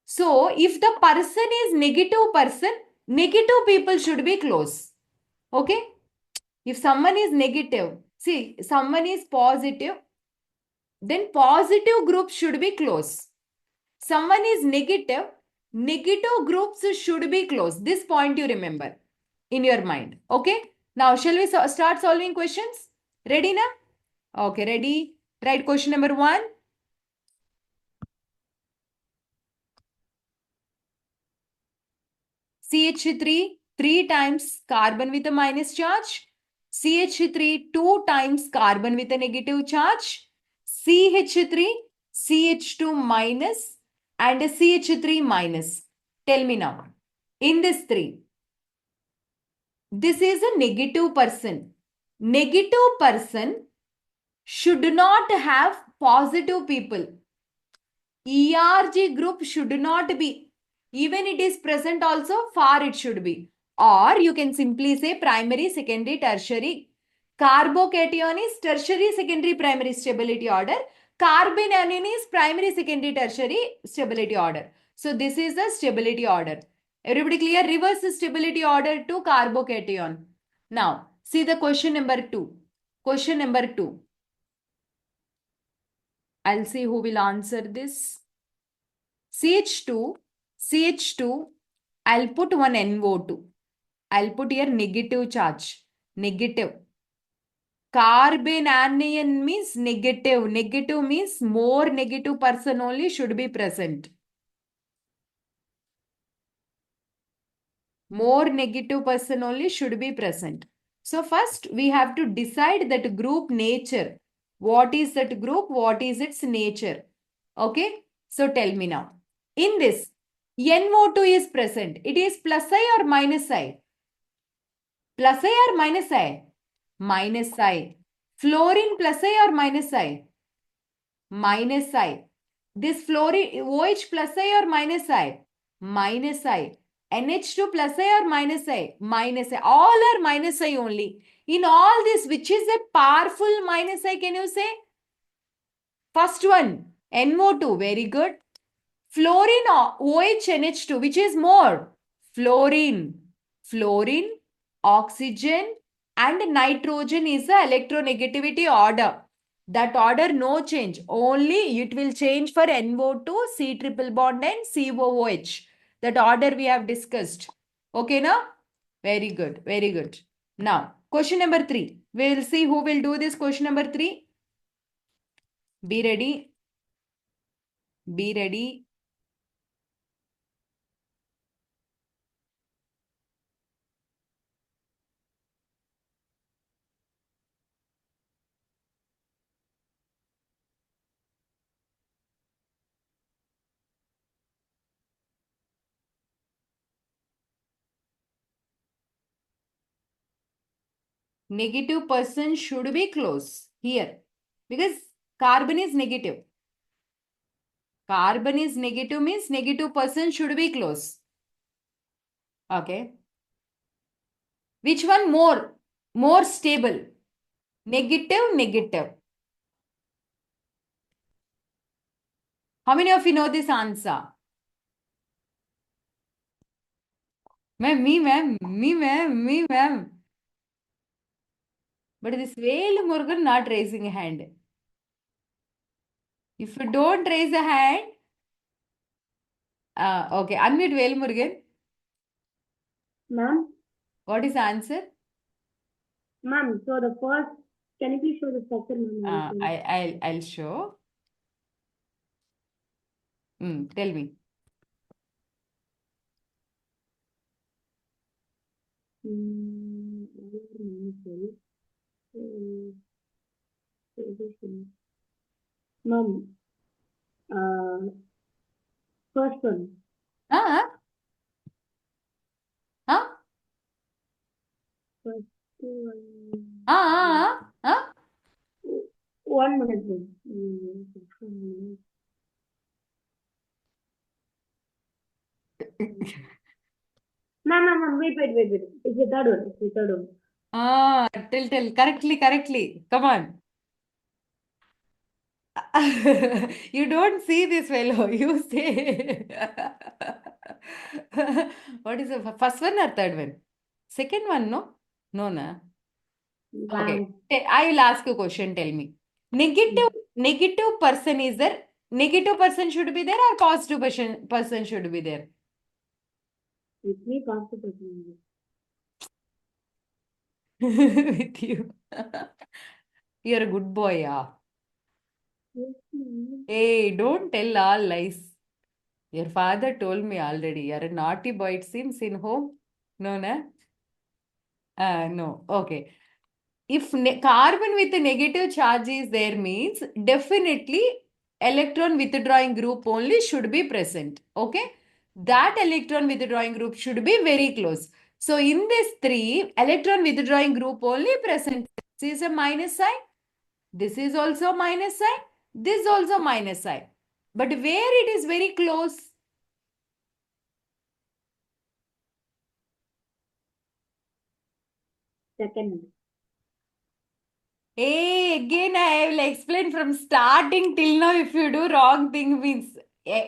So, if the person is negative person, negative people should be close. Okay? If someone is negative, see, someone is positive, then positive group should be close. Someone is negative, negative groups should be close. This point you remember in your mind. Okay? Now, shall we start solving questions? Ready now? Okay, ready? Write question number 1. CH3, 3 times carbon with a minus charge. CH3, 2 times carbon with a negative charge. CH3, CH2 minus and a CH3 minus. Tell me now. In this 3, this is a negative person. Negative person should not have positive people. ERG group should not be. Even it is present also, far it should be. Or you can simply say primary, secondary, tertiary. Carbocation is tertiary, secondary, primary stability order. Carbon anion is primary, secondary, tertiary stability order. So this is the stability order. Everybody clear? Reverse stability order to carbocation. Now, see the question number 2. Question number 2. I'll see who will answer this. CH2, CH2, I'll put one NO2. I'll put here negative charge. Negative. Carbon anion means negative. Negative means more negative person only should be present. More negative person only should be present. So first we have to decide that group nature. What is that group? What is its nature? Okay. So tell me now. In this, NO2 is present. It is plus I or minus I? Plus I or minus I? Minus I. Fluorine plus I or minus I? Minus I. This fluorine OH plus I or minus I? Minus I. NH2 plus I or minus I? Minus I. All are minus I only. In all this, which is a powerful minus I, can you say? First one, NO2, very good. Fluorine OH NH2, which is more? Fluorine. Fluorine, oxygen and nitrogen is the electronegativity order. That order no change. Only it will change for NO2, C triple bond and COOH. That order we have discussed. Okay, now? Very good. Very good. Now, question number 3. We will see who will do this question number 3. Be ready. Be ready. Negative person should be close here because carbon is negative. Carbon is negative means negative person should be close. Okay. Which one more stable? Negative, negative. How many of you know this answer? Me, ma'am. But this Velu Murugan not raising a hand. If you don't raise a hand, okay, unmute Velu Murugan. Ma'am, What is the answer? ma'am, so the first, can you please show the structure, ma'am? I'll show. Tell me. Ma'am, first one. Huh? Huh? First one. Huh? 1 minute, ma'am. Ma'am, wait. It's the third one. It's the third one. Tell. Correctly. Come on. You don't see this fellow. You say. What is the first one or third one? Second one, no? No, na. Okay. I will ask you a question. Tell me. Negative person is there. Negative person should be there or positive person should be there? With me, positive person. With you. You're a good boy, yeah. Yes, ma'am. Hey, don't tell all lies. Your father told me already. You're a naughty boy, it seems, in home. No, na? No. Okay. If carbon with a negative charge is there means definitely electron withdrawing group only should be present. Okay. That electron withdrawing group should be very close. So in this 3, electron withdrawing group only present. This is a minus sign. This is also minus sign. This also minus sign. But where it is very close? Second. Hey, again I will explain from starting till now. If you do wrong thing means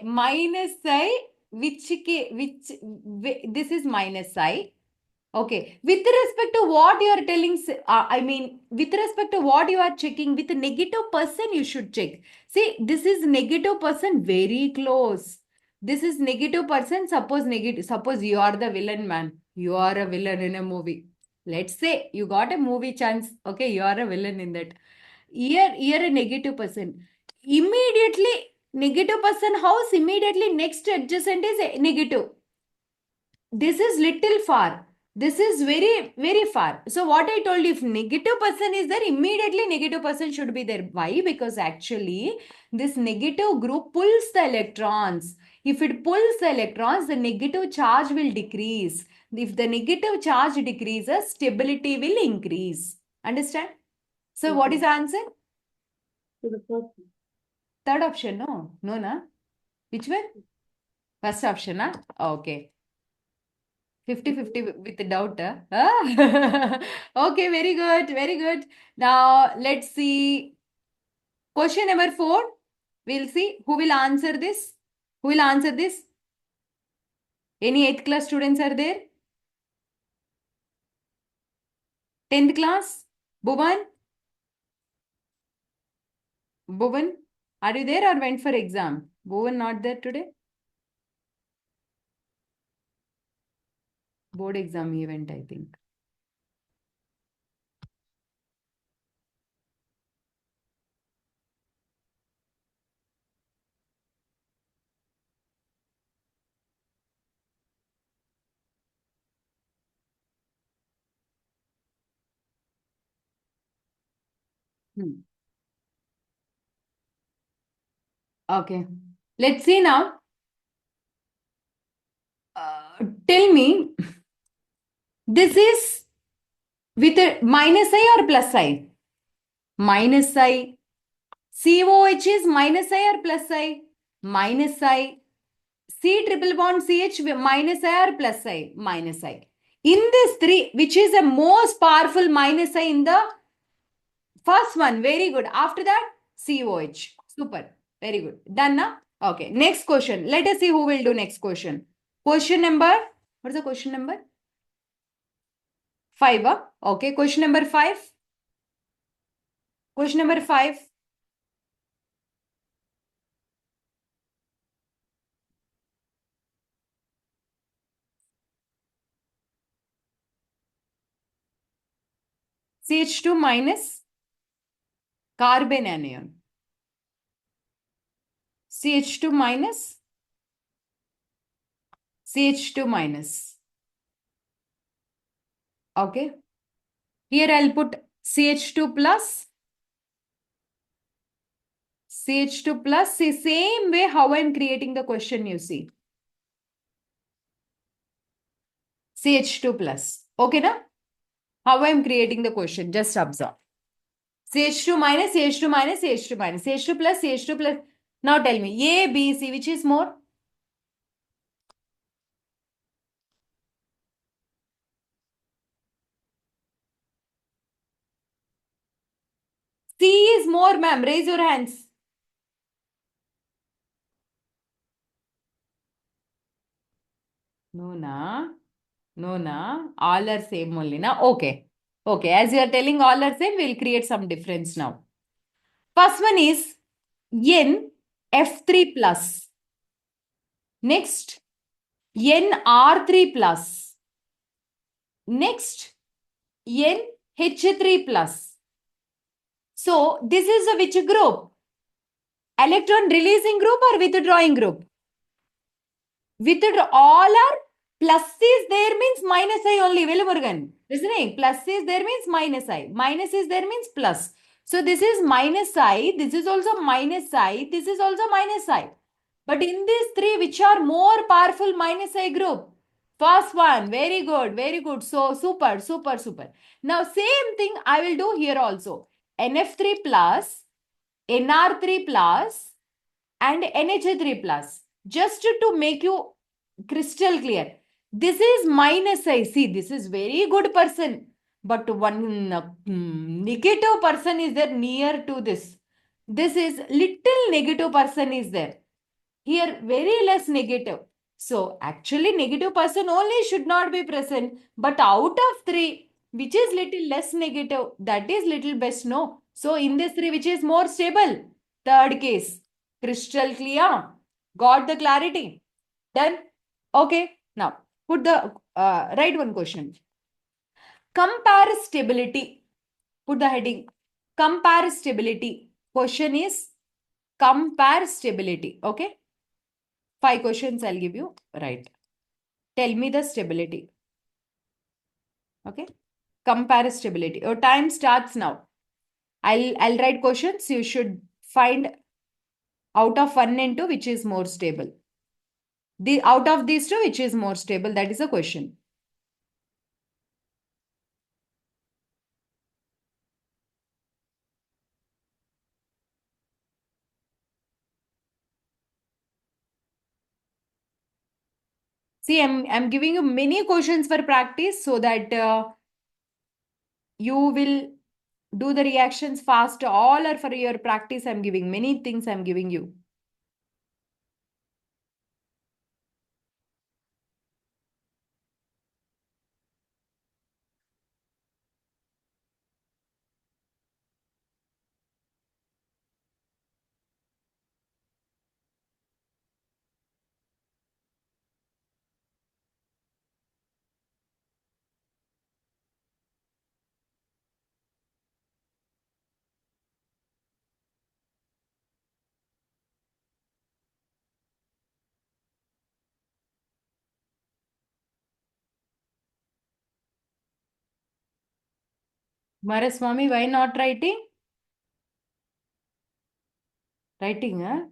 minus I, which this is minus I. Okay, with respect to what you are telling, I mean, with respect to what you are checking, with a negative person, you should check. See, this is negative person very close. This is negative person. Suppose you are the villain, man. You are a villain in a movie. Let's say you got a movie chance. Okay, you are a villain in that. Here a negative person. Immediately, negative person house, immediately next adjacent is a negative. This is little far. This is very, very far. So what I told you, if negative person is there, immediately negative person should be there. Why? Because actually this negative group pulls the electrons. If it pulls the electrons, the negative charge will decrease. If the negative charge decreases, stability will increase. Understand? So what is the answer? So the first one. Third option, no? No, na? Which one? First option, na? Okay. 50-50 with the doubt. Huh? Okay, very good. Now, let's see. Question number 4. We'll see who will answer this. Who will answer this? Any 8th class students are there? 10th class? Bhuvan? Bhuvan, are you there or went for exam? Bhuvan not there today? Board exam event, I think. Okay. Let's see now. Tell me, this is with a minus I or plus I? Minus I. COH is minus I or plus I? Minus I. C triple bond CH minus I or plus I? Minus I. In this three, which is the most powerful minus I in the first one? Very good. After that, COH. Super. Very good. Done now? Okay. Next question. Let us see who will do next question. Question number, what is the question number? 5. Okay. Question number 5. Question number 5. CH2 minus carbon anion. CH2 minus CH2 minus. Okay. Here I'll put CH2 plus CH2 plus. See, same way how I'm creating the question, you see. CH2 plus. Okay, na? How I'm creating the question, just observe. CH2 minus, CH2 minus, CH2 minus, CH2 plus, CH2 plus. Now tell me, A, B, C, which is more? C is more, ma'am. Raise your hands. No, na. No, na. All are same only, na. Okay. Okay. As you are telling all are same, we'll create some difference now. First one is NF3 plus. Next, NR3 plus. Next, NH3 plus. So, this is a which group? Electron releasing group or withdrawing group? All are plus is there means minus I only. Velumurugan. Listening? Plus is there means minus I. Minus is there means plus. So this is minus I. This is also minus I. This is also minus I. But in these three, which are more powerful minus I group? First one. Very good. Very good. So super, super, super. Now same thing I will do here also. NF3 plus, NR3 plus, and NH3 plus. Just to make you crystal clear. This is minus I. See, this is very good person. But one negative person is there near to this. This is little negative person is there. Here, very less negative. So, actually, negative person only should not be present. But out of three, which is little less negative, that is little best, no? So, in this three, which is more stable? Third case. Crystal clear? Got the clarity? Done? Okay. Now, put the right one question. Compare stability. Put the heading. Compare stability. Question is compare stability. Okay. 5 questions I'll give you. Right. Tell me the stability. Okay. Compare stability. Your time starts now. I'll write questions. You should find out of 1 and 2 which is more stable. Out of these two, which is more stable? That is a question. See, I'm giving you many questions for practice so that you will do the reactions fast. All are for your practice. I'm giving many things I'm giving you. Maraswamy, why not writing? Writing, huh?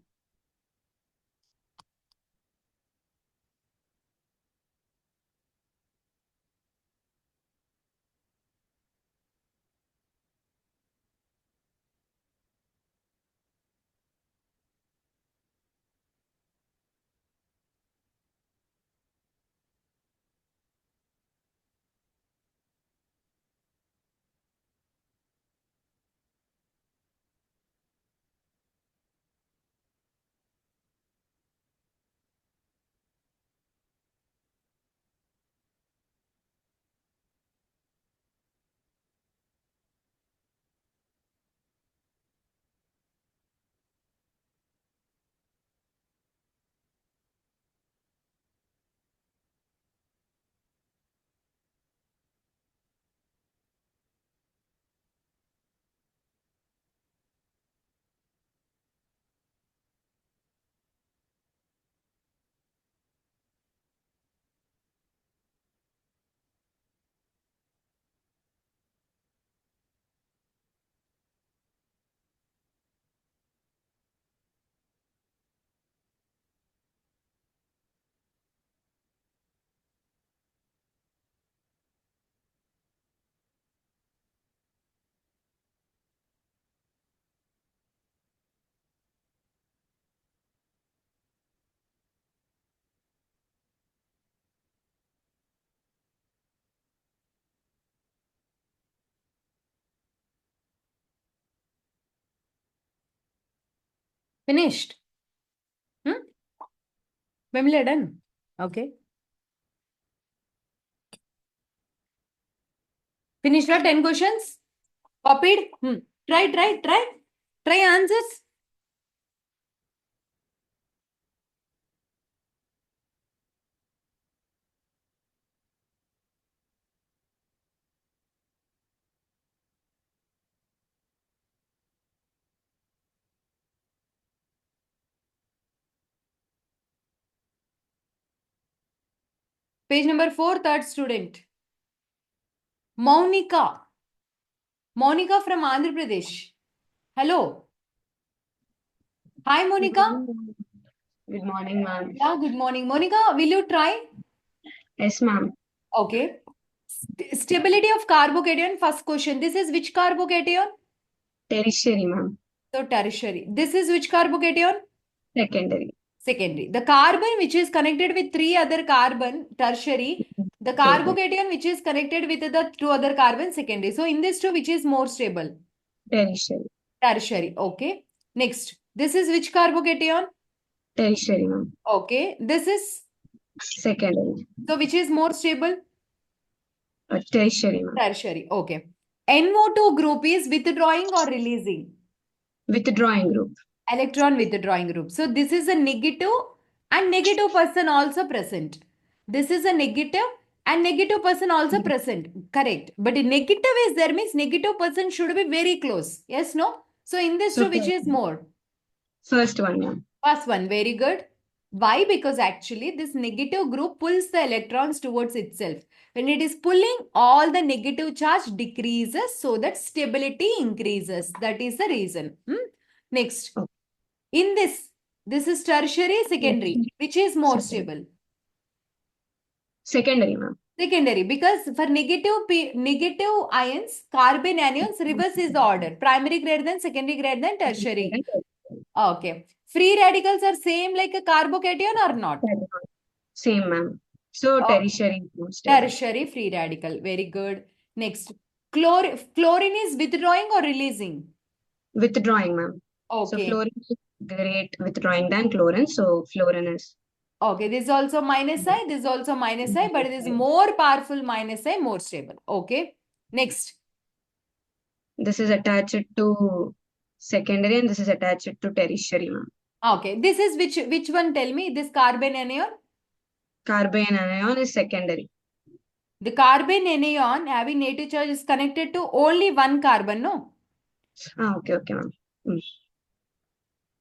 Finished? Family done? Okay. Finished your 10 questions? Copied? Try answers. Page number 4, third student. Monica. Monica from Andhra Pradesh. Hello. Hi, Monica. Good morning, ma'am. Yeah, good morning. Monica, will you try? Yes, ma'am. Okay. Stability of carbocation, first question. This is which carbocation? Tertiary, ma'am. So tertiary. This is which carbocation? Secondary. Secondary. The carbon which is connected with 3 other carbon, tertiary. The carbocation which is connected with the 2 other carbon, secondary. So in this two, which is more stable? Tertiary. Tertiary. Okay. Next. This is which carbocation? Tertiary, ma'am. Okay. This is, Secondary. so which is more stable? Tertiary, ma'am. Tertiary. Okay. NO2 group is withdrawing or releasing? Withdrawing group. Electron withdrawing group. So this is a negative and negative person also present. This is a negative and negative person also present. Correct. But in negative is there means negative person should be very close. Yes, no? So in this two, which is more? First one, ma'am. First one. Very good. Why? Because actually this negative group pulls the electrons towards itself. When it is pulling, all the negative charge decreases so that stability increases. That is the reason. Next. Okay. In this is tertiary, secondary. Which is more stable? Secondary, ma'am. Secondary, because for negative ions, carbon anions, reverse is the order. Primary greater than, secondary greater than, tertiary. Okay. Free radicals are same like a carbocation or not? Same, ma'am. So Okay. tertiary is more stable. Tertiary free radical. Very good. Next. Chlorine is withdrawing or releasing? Withdrawing, ma'am. So Okay. fluorine is great withdrawing than chlorine. So fluorine is. Okay, this is also minus I, this is also minus I, but it is more powerful minus I, more stable. Okay. Next. This is attached to secondary and this is attached to tertiary, ma'am. Okay. This is which one? Tell me. This carbon anion. Carbon anion is secondary. The carbon anion having negative charge is connected to only one carbon, no? Okay, ma'am.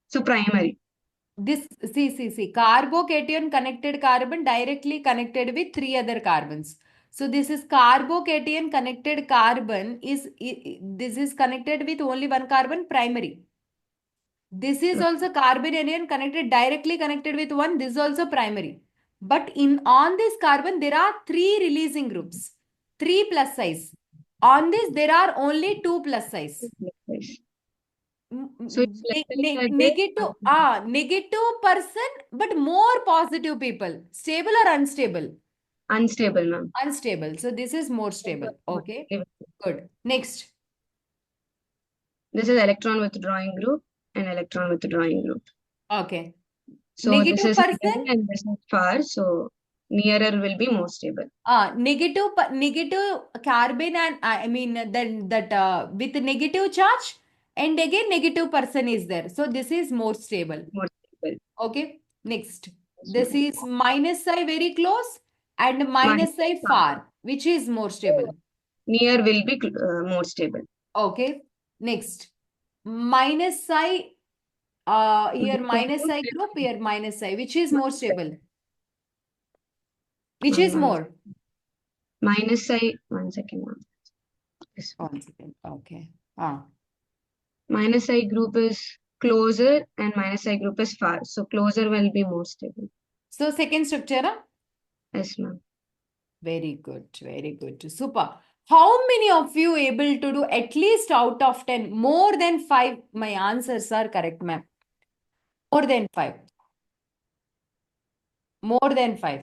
So primary. This, see. Carbocation connected carbon directly connected with 3 other carbons. So this is carbocation connected carbon this is connected with only one carbon, primary. This is also carbon anion directly connected with one. This is also primary. But on this carbon, there are 3 releasing groups. 3 plus size. On this, there are only 2 plus size. So it's Negative person, but more positive people. Stable or unstable? unstable, ma'am. Unstable. So this is more stable. Okay. Good. Next. This is electron withdrawing group and electron withdrawing group. Okay. So Negative this is person near and this is far. So nearer will be more stable. Negative carbon and I mean then that with negative charge and again negative person is there. So this is more stable. More stable. Okay. Next. This is minus I very close and minus I far. Which is more stable? Near will be more stable. Okay. Next. Minus I here minus I group, here minus I. Which is more stable? Which is more? Minus I, 1 second, ma'am. This one. 1 second. Okay. Minus I group is closer and minus I group is far. So closer will be more stable. So second structure, Yes, ma'am. Very good. Very good. Super. How many of you able to do at least out of 10? More than 5. My answers are correct, ma'am. More than 5. More than 5.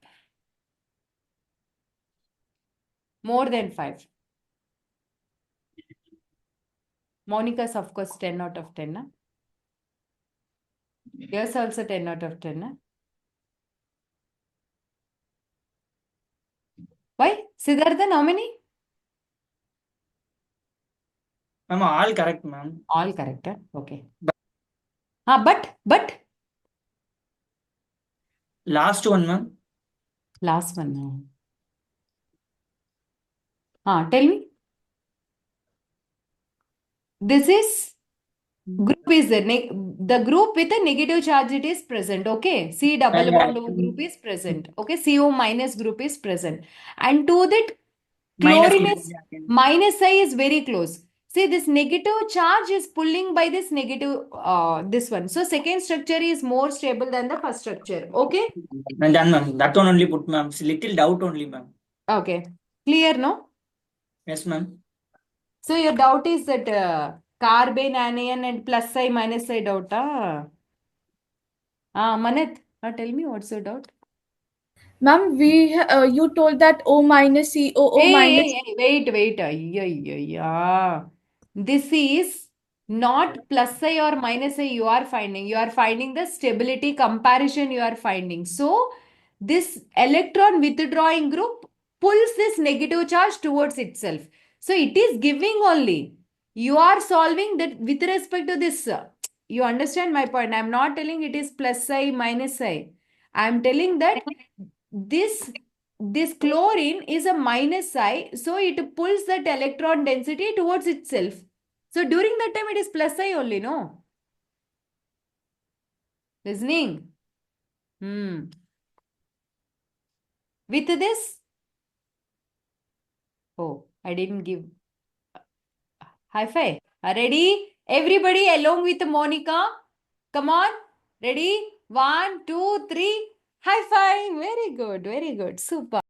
More than 5. Monica's, of course, 10 out of 10. Na? Yours also 10 out of 10. Huh? Why? Siddharthan, how many? Ma'am, all correct, ma'am. All correct. Huh? Okay. But Last one, ma'am. last one. No. Tell me. This is group is the group with a negative charge, it is present. Okay. C double Yeah, bond O group is present. Okay. CO minus group is present. And to that minus chlorine group, is yeah. minus I is very close. See, this negative charge is pulling by this negative, this one. So second structure is more stable than the first structure. Okay. And done, ma'am. That one only put, ma'am. It's little doubt only, ma'am. Okay. Clear, no? Yes, ma'am. So your doubt is that carbon, anion and plus I minus I doubt. Manat, tell me what's your doubt? Ma'am, you told that O minus COO minus. Wait. Yeah. This is not plus I or minus I you are finding. You are finding the stability comparison you are finding. So this electron withdrawing group pulls this negative charge towards itself. So it is giving only. You are solving that with respect to this. You understand my point. I am not telling it is plus I minus I. I am telling that this chlorine is a minus I, so it pulls that electron density towards itself. So during that time, it is plus I only, no? Listening? With this? Oh, I didn't give high five. Ready? Everybody along with Monica. Come on. Ready? 1, 2, 3. High five. Very good. Very good. Super.